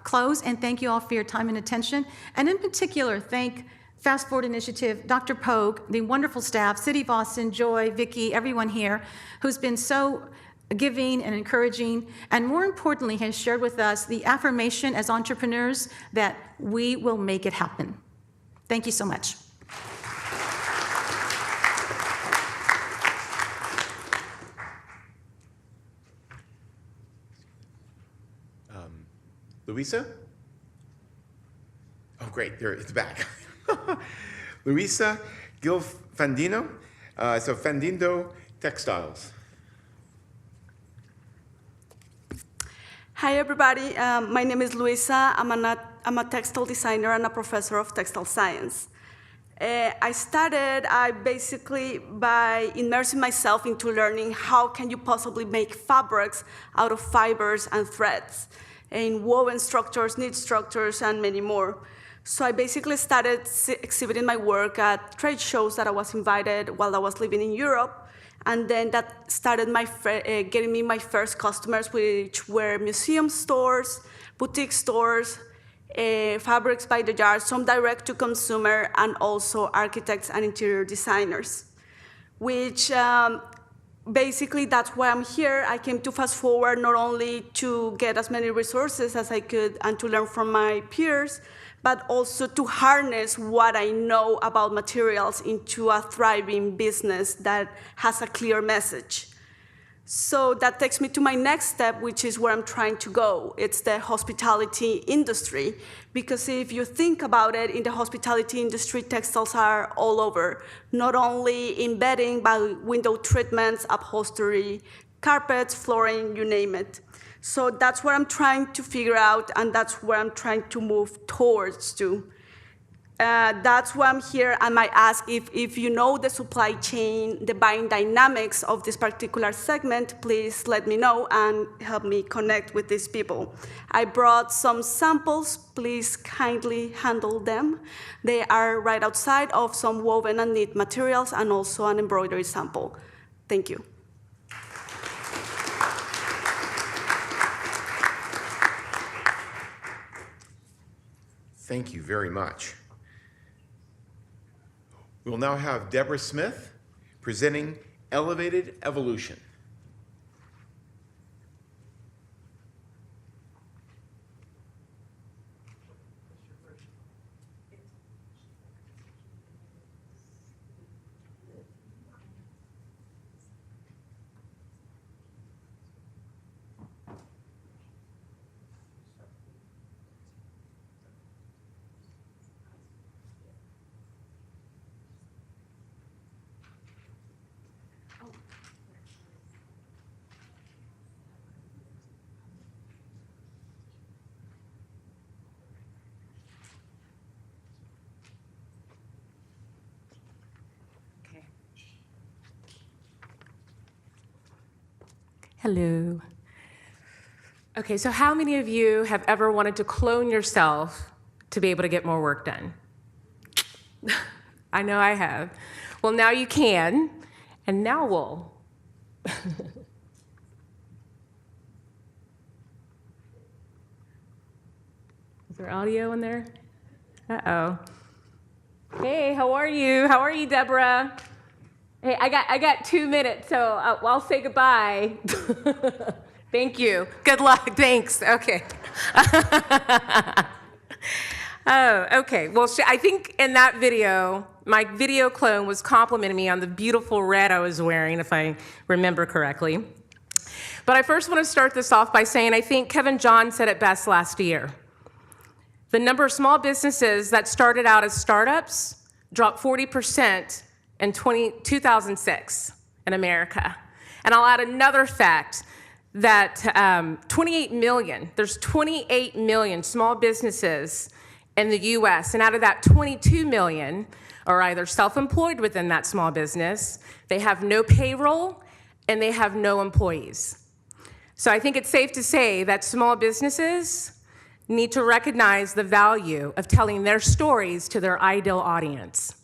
close and thank you all for your time and attention. And in particular, thank FASTForward Initiative, Dr. Pogue, the wonderful staff, City of Austin, Joy, Vicki, everyone here who's been so giving and encouraging, and more importantly, has shared with us the affirmation as entrepreneurs that we will make it happen. Thank you so much. Luisa? Oh, great, there it's back. Luisa Gilfandino, so Fandindo Textiles. Hi, everybody. My name is Luisa. I'm a textile designer and a professor of textile science. I started basically by immersing myself into learning how can you possibly make fabrics out of fibers and threads, in woven structures, knit structures, and many more. So I basically started exhibiting my work at trade shows that I was invited while I was living in Europe. And then that started getting me my first customers, which were museum stores, boutique stores, fabrics by the yard, some direct to consumer, and also architects and interior designers, which basically that's why I'm here. I came to FASTForward not only to get as many resources as I could and to learn from my peers, but also to harness what I know about materials into a thriving business that has a clear message. So that takes me to my next step, which is where I'm trying to go. It's the hospitality industry, because if you think about it, in the hospitality industry, textiles are all over, not only in bedding, but window treatments, upholstery, carpets, flooring, you name it. So that's what I'm trying to figure out, and that's where I'm trying to move towards to. That's why I'm here. I might ask if you know the supply chain, the buying dynamics of this particular segment, please let me know and help me connect with these people. I brought some samples. Please kindly handle them. They are right outside of some woven and knit materials and also an embroidery sample. Thank you. Thank you very much. We'll now have Deborah Smith presenting Elevated Evolution. Hello. Okay, so how many of you have ever wanted to clone yourself to be able to get more work done? I know I have. Well, now you can, and now we'll. Is there audio in there? Uh-oh. Hey, how are you? How are you, Deborah? Hey, I got 2 minutes, so I'll say goodbye. Thank you. Good luck. Thanks. Okay. Oh, okay. Well, I think in that video, my video clone was complimenting me on the beautiful red I was wearing, if I remember correctly. But I first want to start this off by saying I think Kevin John said it best last year. The number of small businesses that started out as startups dropped 40% in 2006 in America. And I'll add another fact that 28 million, there's 28 million small businesses in the US, and out of that 22 million are either self-employed within that small business, they have no payroll, and they have no employees. So I think it's safe to say that small businesses need to recognize the value of telling their stories to their ideal audience.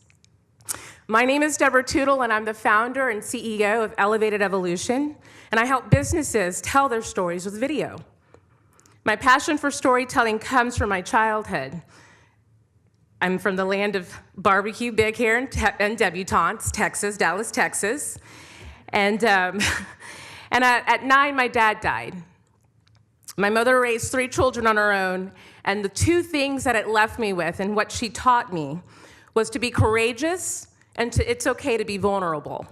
My name is Deborah Tootle, and I'm the founder and CEO of Elevated Evolution, and I help businesses tell their stories with video. My passion for storytelling comes from my childhood. I'm from the land of barbecue, big hair, and debutantes, Texas, Dallas, Texas. And at 9, my dad died. My mother raised 3 children on her own, and the 2 things that it left me with and what she taught me was to be courageous and it's okay to be vulnerable.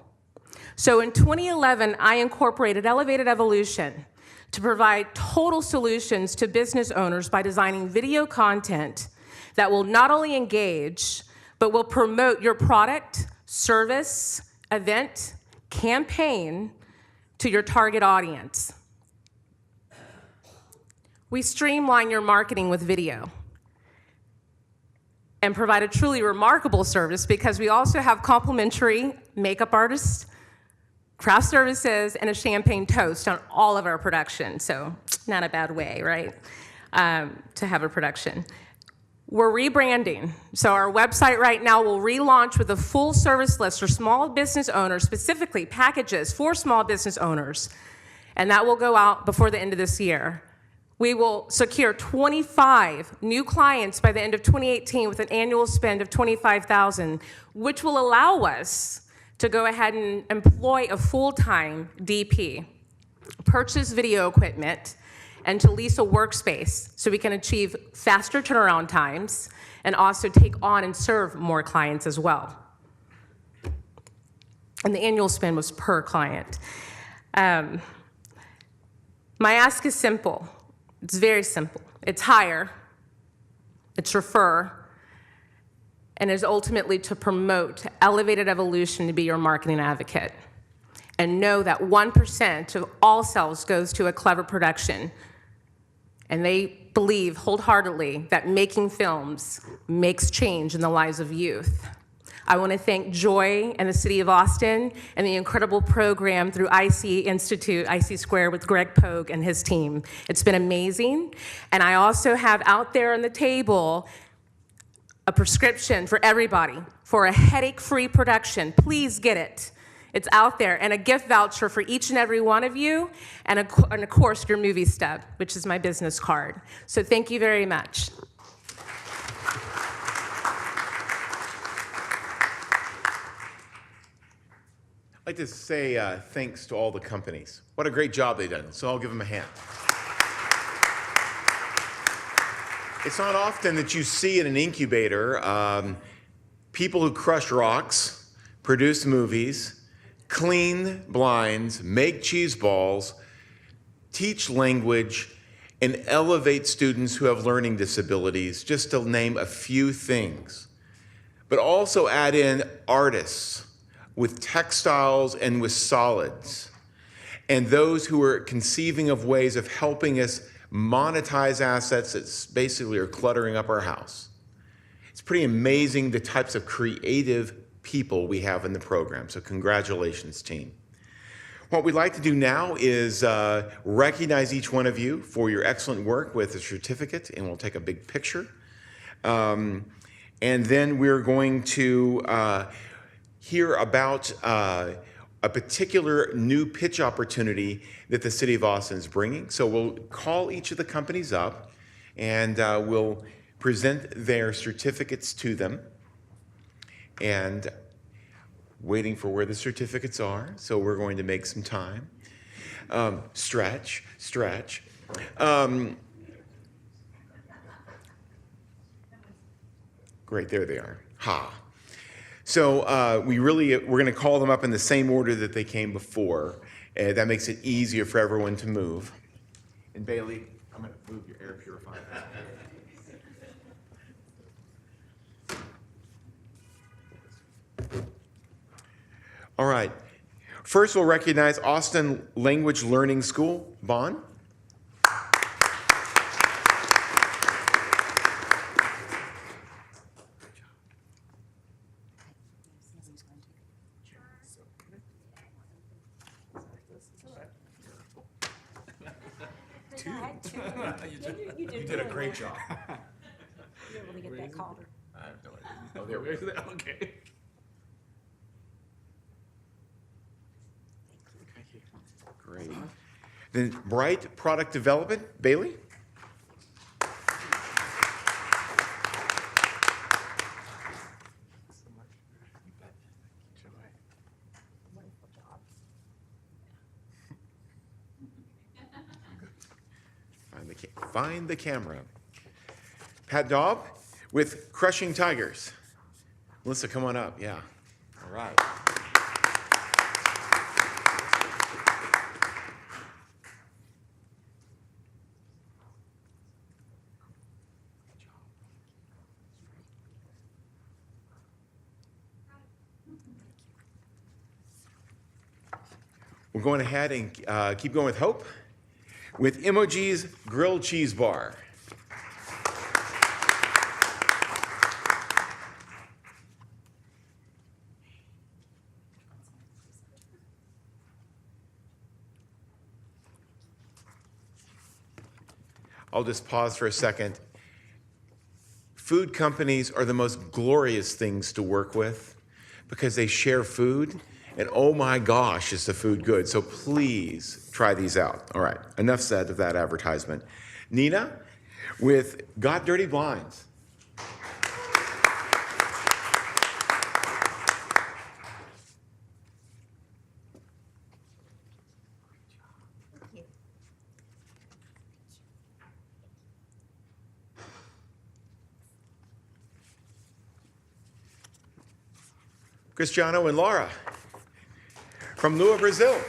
So in 2011, I incorporated Elevated Evolution to provide total solutions to business owners by designing video content that will not only engage, but will promote your product, service, event, campaign to your target audience. We streamline your marketing with video and provide a truly remarkable service because we also have complimentary makeup artists, craft services, and a champagne toast on all of our production. So not a bad way, right, to have a production. We're rebranding. So our website right now will relaunch with a full service list for small business owners, specifically packages for small business owners. And that will go out before the end of this year. We will secure 25 new clients by the end of 2018 with an annual spend of $25,000, which will allow us to go ahead and employ a full-time DP, purchase video equipment, and to lease a workspace so we can achieve faster turnaround times and also take on and serve more clients as well. And the annual spend was per client. My ask is simple. It's very simple. It's hire, it's refer, and is ultimately to promote Elevated Evolution to be your marketing advocate. And know that 1% of all sales goes to a clever production. And they believe wholeheartedly that making films makes change in the lives of youth. I want to thank Joy and the City of Austin and the incredible program through IC Institute, IC Square with Greg Pogue and his team. It's been amazing. And I also have out there on the table a prescription for everybody for a headache-free production. Please get it. It's out there, and a gift voucher for each and every one of you, and of course, your movie stub, which is my business card. So thank you very much. I'd like to say thanks to all the companies. What a great job they've done, so I'll give them a hand. It's not often that you see in an incubator people who crush rocks, produce movies, clean blinds, make cheese balls, teach language, and elevate students who have learning disabilities, just to name a few things. But also add in artists with textiles and with solids, and those who are conceiving of ways of helping us monetize assets that basically are cluttering up our house. It's pretty amazing the types of creative people we have in the program, so congratulations, team. What we'd like to do now is recognize each one of you for your excellent work with a certificate, and we'll take a big picture. And then we're going to hear about a particular new pitch opportunity that the City of Austin is bringing. So we'll call each of the companies up, and we'll present their certificates to them. And waiting for where the certificates are, so we're going to make some time. Stretch. Great, there they are. Ha. So we're going to call them up in the same order that they came before. That makes it easier for everyone to move. And Bailey, I'm going to move your air purifier. All right. First, we'll recognize Austin Language Learning School. Vaughn. You did a great job. You were able to get that calder. I have no idea. Oh, there we go. Okay. Great. Then Bright Product Development, Bailey. Find the camera. Pat Daub with Crushing Tigers. Melissa, come on up. Yeah. All right. We're going ahead and keep going with Hope with Emoji's Grilled Cheese Bar. I'll just pause for a second. Food companies are the most glorious things to work with because they share food. And oh my gosh, is the food good. So please try these out. All right, enough said of that advertisement. Nina with Got Dirty Blinds. Cristiano and Laura from Lua, Brazil.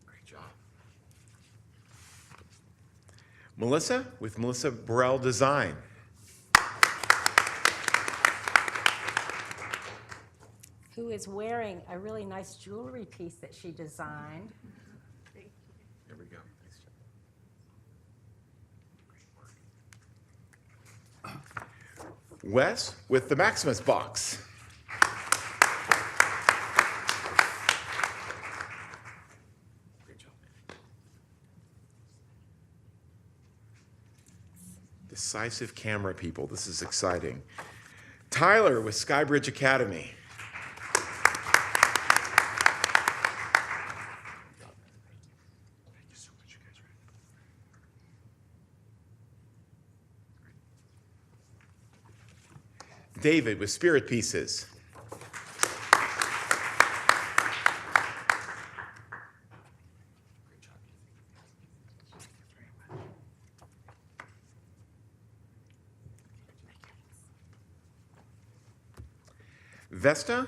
Great job. Melissa with Melissa Burrell Design. Who is wearing a really nice jewelry piece that she designed. There we go. Nice job. Wes with the Maximus Box. Great job. Decisive camera people. This is exciting. Tyler with Skybridge Academy. David with Spirit Pieces. Vesta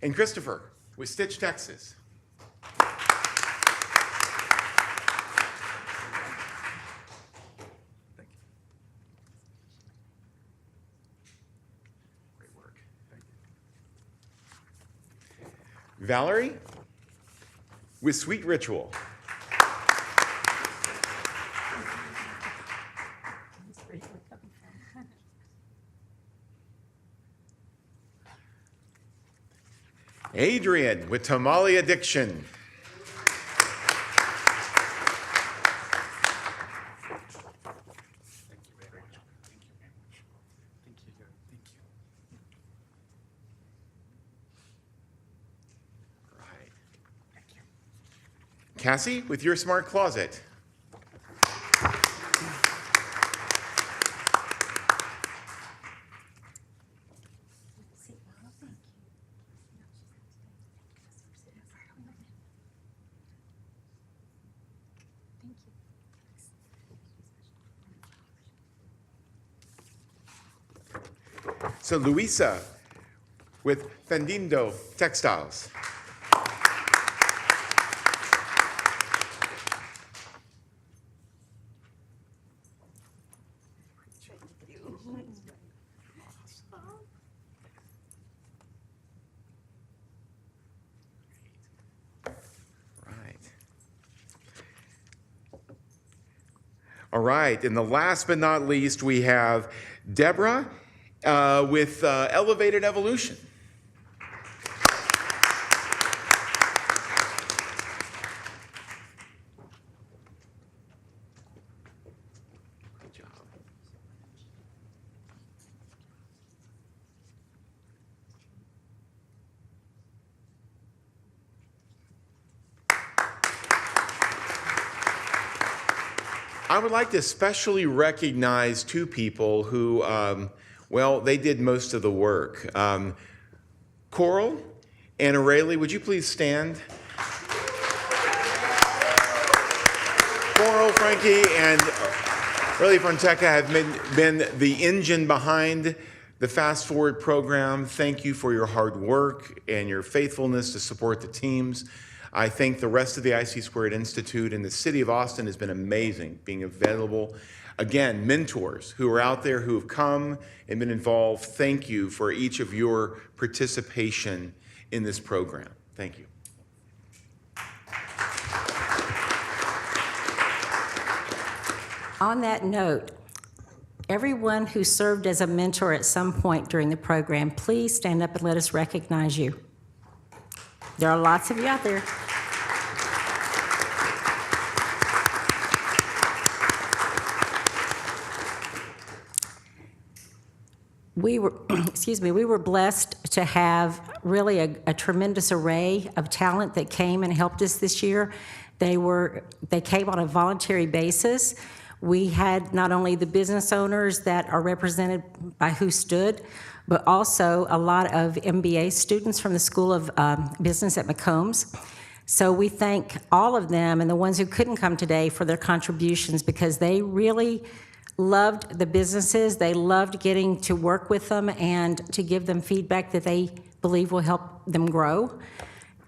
and Christopher with Stitch, Texas. Valerie with Sweet Ritual. Adrian with Tamale Addiction. Cassie with Your Smart Closet. So Luisa with Fendindo Textiles. All right, and the last but not least, we have Deborah with Elevated Evolution. Good job. I would like to especially recognize two people who, well, they did most of the work. Coral and Aurelie, would you please stand? Coral, Frankie, and Aurelie Fonteca have been the engine behind the Fast Forward program. Thank you for your hard work and your faithfulness to support the teams. I think the rest of the IC Squared Institute and the City of Austin has been amazing, being available. Again, mentors who are out there who have come and been involved, thank you for each of your participation in this program. Thank you. On that note, everyone who served as a mentor at some point during the program, please stand up and let us recognize you. There are lots of you out there. We were blessed to have really a tremendous array of talent that came and helped us this year. They came on a voluntary basis. We had not only the business owners that are represented by Who Stood, but also a lot of MBA students from the School of Business at McCombs. So we thank all of them and the ones who couldn't come today for their contributions, because they really loved the businesses. They loved getting to work with them and to give them feedback that they believe will help them grow.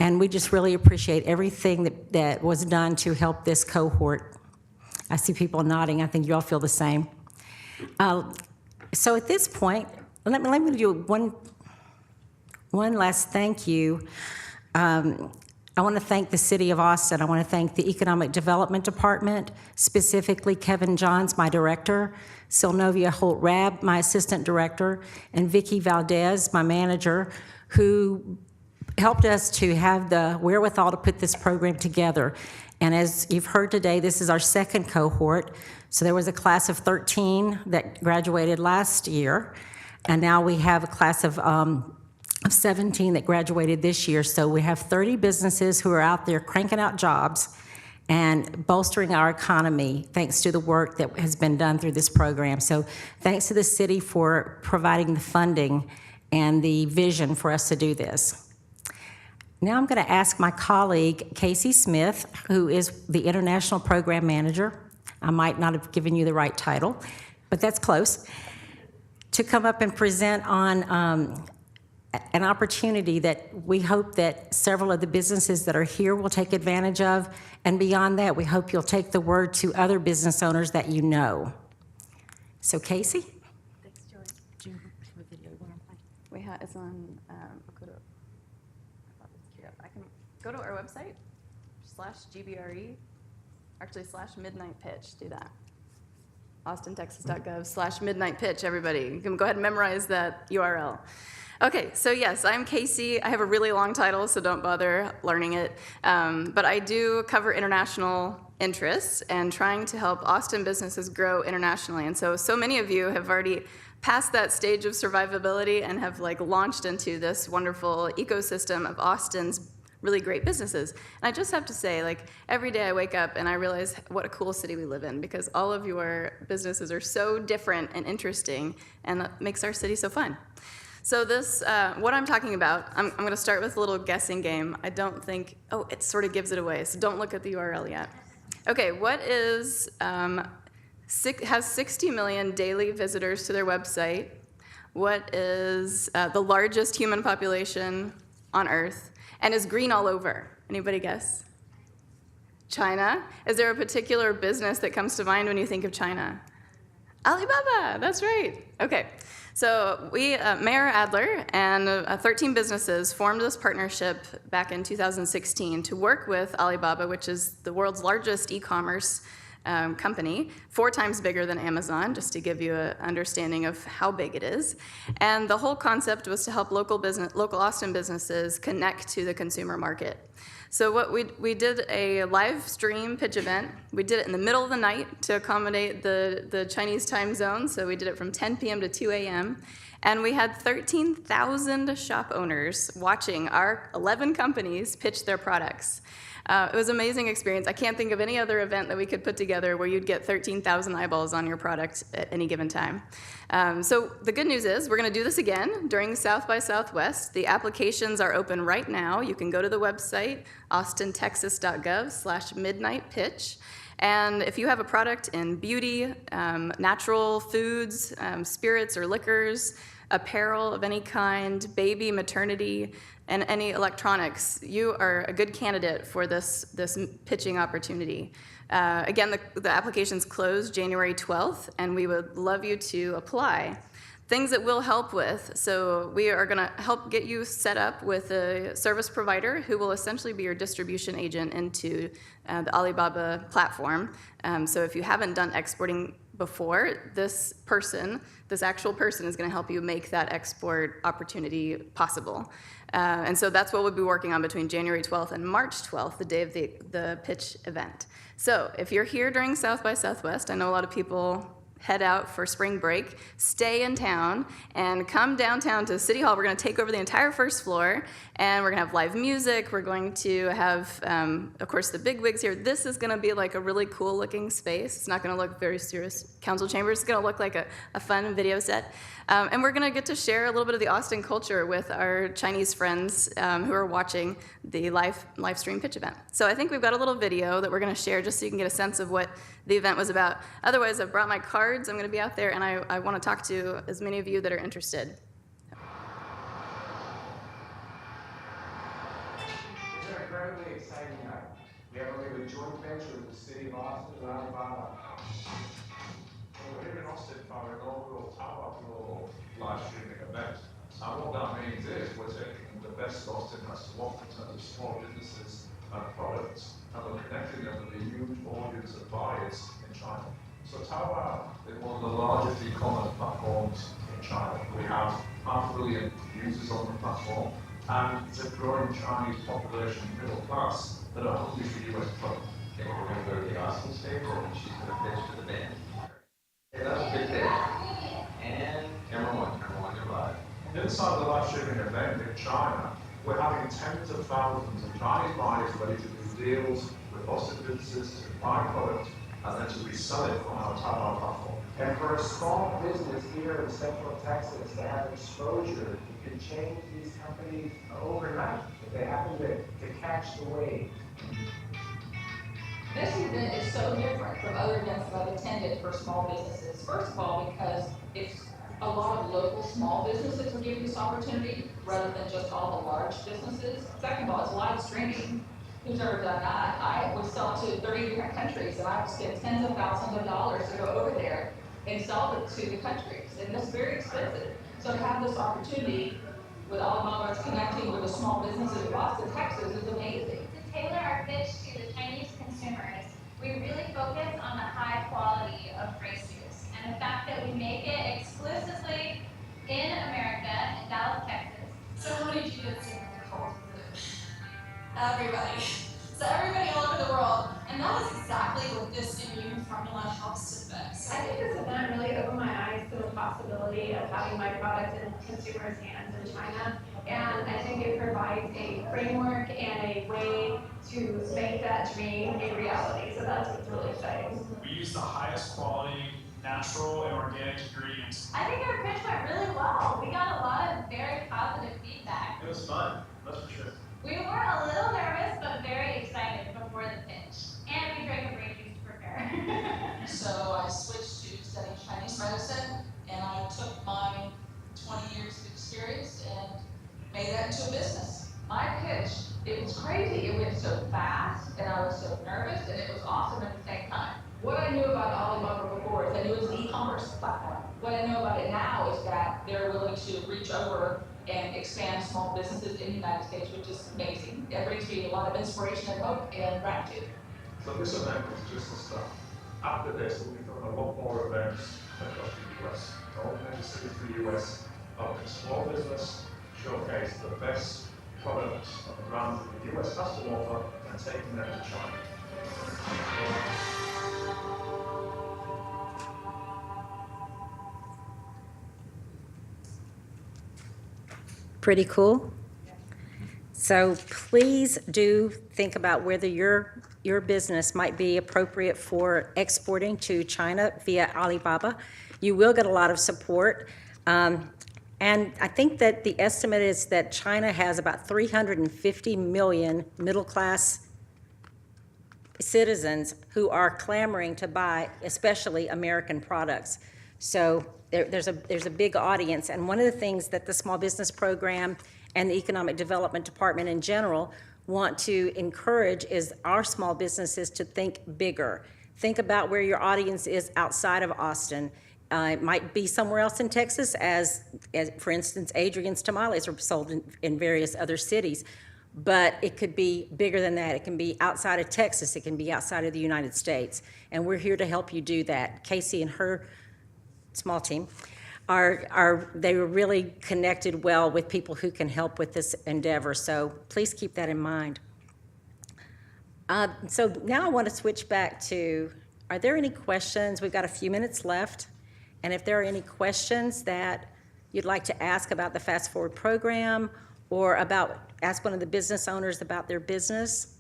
And we just really appreciate everything that was done to help this cohort. I see people nodding. I think you all feel the same. So at this point, let me do one last thank you. I want to thank the City of Austin. I want to thank the Economic Development Department, specifically Kevin Johns, my director, Sylnovia Holt-Rabb, my assistant director, and Vicki Valdez, my manager, who helped us to have the wherewithal to put this program together. And as you've heard today, this is our second cohort. So there was a class of 13 that graduated last year, and now we have a class of 17 that graduated this year. So we have 30 businesses who are out there cranking out jobs and bolstering our economy thanks to the work that has been done through this program. So thanks to the city for providing the funding and the vision for us to do this. Now I'm going to ask my colleague, Casey Smith, who is the International Program Manager. I might not have given you the right title, but that's close, to come up and present on an opportunity that we hope that several of the businesses that are here will take advantage of. And beyond that, we hope you'll take the word to other business owners that you know. So Casey? Thanks, Joy. We have, it's on, I can go to our website, /GBRE, actually /midnight pitch, do that. austintexas.gov/midnightpitch, everybody. You can go ahead and memorize that URL. Okay, so yes, I'm Casey. I have a really long title, so don't bother learning it. But I do cover international interests and trying to help Austin businesses grow internationally. And so many of you have already passed that stage of survivability and have launched into this wonderful ecosystem of Austin's really great businesses. And I just have to say, every day I wake up and I realize what a cool city we live in, because all of your businesses are so different and interesting, and that makes our city so fun. So this, what I'm talking about, I'm going to start with a little guessing game. I don't think, it sort of gives it away, so don't look at the URL yet. Okay, what is, has 60 million daily visitors to their website? What is the largest human population on Earth? And is green all over? Anybody guess? China? Is there a particular business that comes to mind when you think of China? Alibaba, that's right. Okay, so Mayor Adler and 13 businesses formed this partnership back in 2016 to work with Alibaba, which is the world's largest e-commerce company, 4 times bigger than Amazon, just to give you an understanding of how big it is. And the whole concept was to help local Austin businesses connect to the consumer market. So what we did a live stream pitch event. We did it in the middle of the night to accommodate the Chinese time zone. So we did it from 10 p.m. to 2 a.m. And we had 13,000 shop owners watching our 11 companies pitch their products. It was an amazing experience. I can't think of any other event that we could put together where you'd get 13,000 eyeballs on your product at any given time. So the good news is we're going to do this again during South by Southwest. The applications are open right now. You can go to the website, austintexas.gov/midnightpitch. And if you have a product in beauty, natural foods, spirits or liquors, apparel of any kind, baby, maternity, and any electronics, you are a good candidate for this pitching opportunity. Again, the applications close January 12th, and we would love you to apply. Things that we'll help with, so we are going to help get you set up with a service provider who will essentially be your distribution agent into the Alibaba platform. So if you haven't done exporting before, this actual person is going to help you make that export opportunity possible. And so that's what we'll be working on between January 12th and March 12th, the day of the pitch event. So if you're here during South by Southwest, I know a lot of people head out for spring break, stay in town, and come downtown to City Hall. We're going to take over the entire first floor, and we're going to have live music. We're going to have, of course, the big wigs here. This is going to be like a really cool-looking space. It's not going to look very serious council chambers. It's going to look like a fun video set. And we're going to get to share a little bit of the Austin culture with our Chinese friends who are watching the live stream pitch event. So I think we've got a little video that we're going to share just so you can get a sense of what the event was about. Otherwise, I've brought my cards. I'm going to be out there, and I want to talk to as many of you that are interested. It's an incredibly exciting night. We have a joint venture with the City of Austin and Alibaba. We're here in Austin for our inaugural Taobao live streaming event. And what that means is we're taking the best Austin has to offer in terms of small businesses and products, and we're connecting them with a huge audience of buyers in China. So Taobao is one of the largest e-commerce platforms in China. We have 500 million users on the platform, and it's a growing Chinese population, middle class, that are hungry for US product. Okay, we're going to go to the Austin stage, and she's going to pitch to the band. Hey, that was a good pitch. And camera one, you're live. Inside the live streaming event in China, we're having tens of thousands of Chinese buyers ready to do deals with Austin businesses to buy product and then to resell it on our Taobao platform. And for a small business here in Central Texas to have exposure, you can change these companies overnight if they happen to catch the wave. This event is so different from other events that I've attended for small businesses. First of all, because it's a lot of local small businesses are given this opportunity rather than just all the large businesses. Second of all, it's live streaming. Who's ever done that? I would sell to 30 different countries, and I would spend tens of thousands of dollars to go over there and sell it to the countries, and that's very expensive. So to have this opportunity with Alibaba connecting with the small businesses of Austin, Texas is amazing. To tailor our pitch to the Chinese consumers, we really focus on the high quality of phrase use. And that is exactly what this immune formula helps to fix. I think this event really opened my eyes to the possibility of having my product in consumers' hands in China. And I think it provides a framework and a way to make that dream a reality. So that's what's really exciting. We use the highest quality, natural and organic ingredients. I think our pitch went really well. We got a lot of very positive feedback. It was fun, that's for sure. We were a little nervous, but very excited before the pitch. And we drank a grape juice to prepare. So I switched to studying Chinese medicine, and I took my 20 years of experience and made that into a business. My pitch, it was crazy. It went so fast, and I was so nervous, and it was awesome at the same time. What I knew about Alibaba before is that it was an e-commerce platform. What I know about it now is that they're willing to reach over and expand small businesses in the United States, which is amazing. That brings me a lot of inspiration and hope and gratitude. So this event was just the start. After this, we'll be doing a lot more events across the US. All major cities in the US, helping small business showcase the best products and brands that the US has to offer and taking them to China. Pretty cool. So please do think about whether your business might be appropriate for exporting to China via Alibaba. You will get a lot of support. And I think that the estimate is that China has about 350 million middle-class citizens who are clamoring to buy, especially American products. So there's a big audience. And one of the things that the Small Business Program and the Economic Development Department in general want to encourage is our small businesses to think bigger. Think about where your audience is outside of Austin. It might be somewhere else in Texas, as for instance, Adrian's tamales are sold in various other cities. But it could be bigger than that. It can be outside of Texas. It can be outside of the United States. And we're here to help you do that. Casey and her small team they were really connected well with people who can help with this endeavor. So please keep that in mind. So now I want to switch back to, are there any questions? We've got a few minutes left. And if there are any questions that you'd like to ask about the Fast Forward program or ask one of the business owners about their business,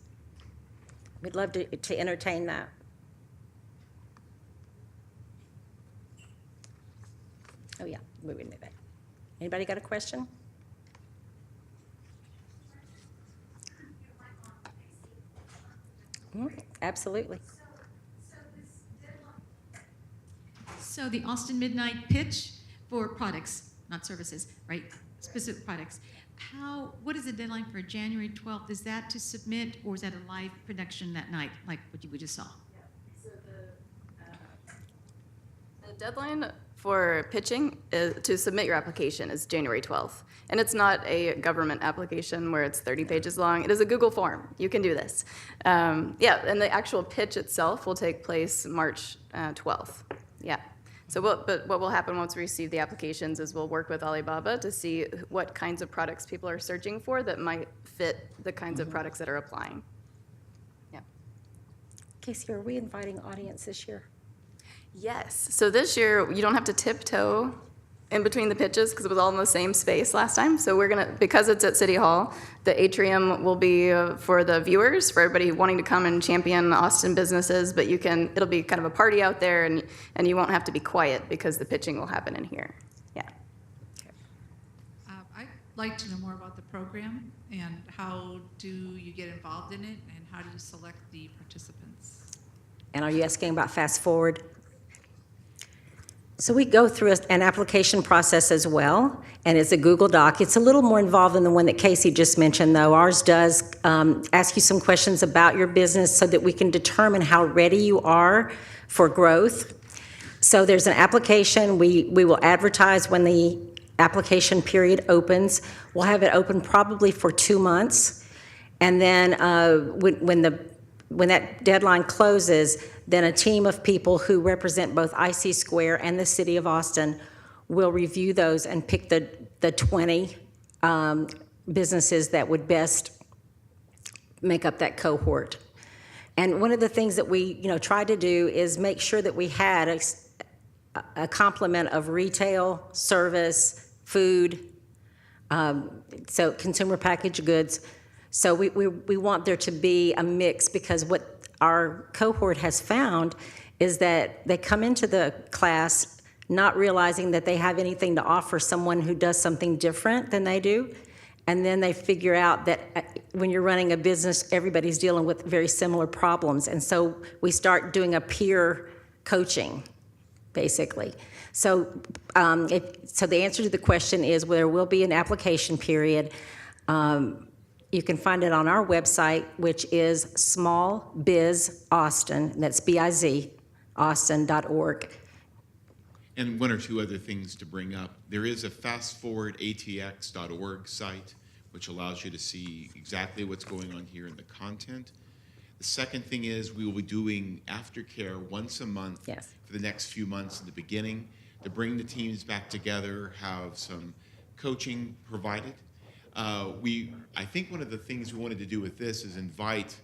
we'd love to entertain that. Oh yeah, wait a minute. Anybody got a question? Absolutely. So the Austin Midnight pitch for products, not services, right? Specific products. What is the deadline for January 12th? Is that to submit, or is that a live production that night, like what we just saw? So the deadline for pitching to submit your application is January 12th. And it's not a government application where it's 30 pages long. It is a Google form. You can do this. And the actual pitch itself will take place March 12th. Yeah. So what will happen once we receive the applications is we'll work with Alibaba to see what kinds of products people are searching for that might fit the kinds of products that are applying. Yeah. Casey, are we inviting audience this year? Yes. So this year, you don't have to tiptoe in between the pitches because it was all in the same space last time. So we're going to, because it's at City Hall, the atrium will be for the viewers, for everybody wanting to come and champion Austin businesses, but it'll be kind of a party out there and you won't have to be quiet because the pitching will happen in here. Yeah. I'd like to know more about the program and how do you get involved in it and how do you select the participants? And are you asking about Fast Forward? So we go through an application process as well, and it's a Google Doc. It's a little more involved than the one that Casey just mentioned, though. Ours does ask you some questions about your business so that we can determine how ready you are for growth. So there's an application. We will advertise when the application period opens. We'll have it open probably for 2 months, and then when that deadline closes, then a team of people who represent both IC Square and the City of Austin will review those and pick the 20 businesses that would best make up that cohort. And one of the things that we, tried to do is make sure that we had a complement of retail, service, food, so consumer packaged goods. So we want there to be a mix, because what our cohort has found is that they come into the class not realizing that they have anything to offer someone who does something different than they do. And then they figure out that when you're running a business, everybody's dealing with very similar problems. And so we start doing a peer coaching, basically. So, so the answer to the question is there will be an application period. You can find it on our website, which is Small Biz Austin, that's B-I-Z, austin.org. And one or two other things to bring up. There is a FASTForward.atx.org site, which allows you to see exactly what's going on here in the content. The second thing is we will be doing aftercare once a month for the next few months in the beginning to bring the teams back together, have some coaching provided. I think one of the things we wanted to do with this is invite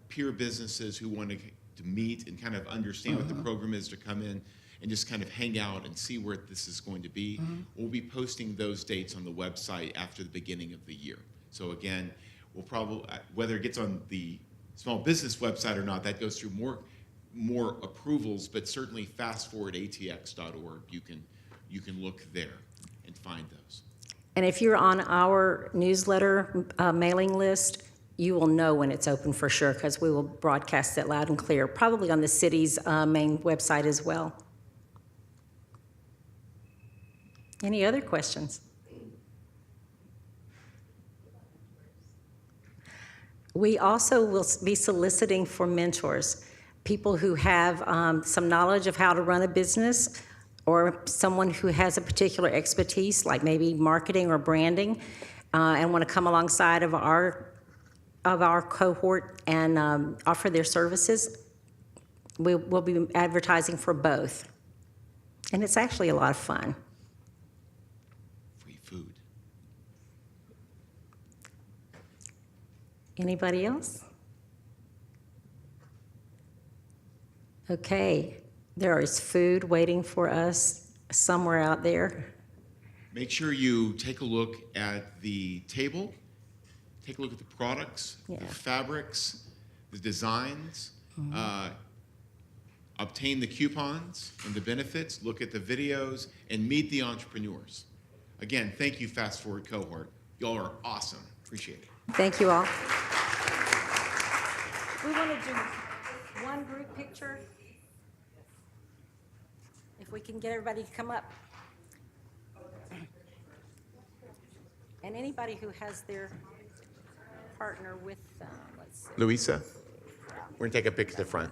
peer businesses who want to meet and kind of understand what the program is to come in and just kind of hang out and see where this is going to be. We'll be posting those dates on the website after the beginning of the year. So again, we'll probably, whether it gets on the small business website or not, that goes through more approvals, but certainly FASTForwardATX.org, you can look there and find those. And if you're on our newsletter mailing list, you will know when it's open for sure, because we will broadcast it loud and clear, probably on the city's main website as well. Any other questions? We also will be soliciting for mentors, people who have some knowledge of how to run a business, or someone who has a particular expertise, like maybe marketing or branding, and want to come alongside of our cohort and offer their services. We'll be advertising for both. And it's actually a lot of fun. Free food. Anybody else? Okay, there is food waiting for us somewhere out there. Make sure you take a look at the table, take a look at the products, the fabrics, the designs, obtain the coupons and the benefits, look at the videos, and meet the entrepreneurs. Again, thank you, Fast Forward Cohort. Y'all are awesome. Appreciate it. Thank you all. We want to do one group picture. If we can get everybody to come up. And anybody who has their partner with them, let's see. Louisa, we're going to take a pic at the front.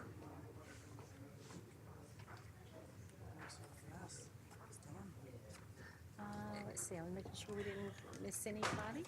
Let's see, I'm making sure we didn't miss anybody.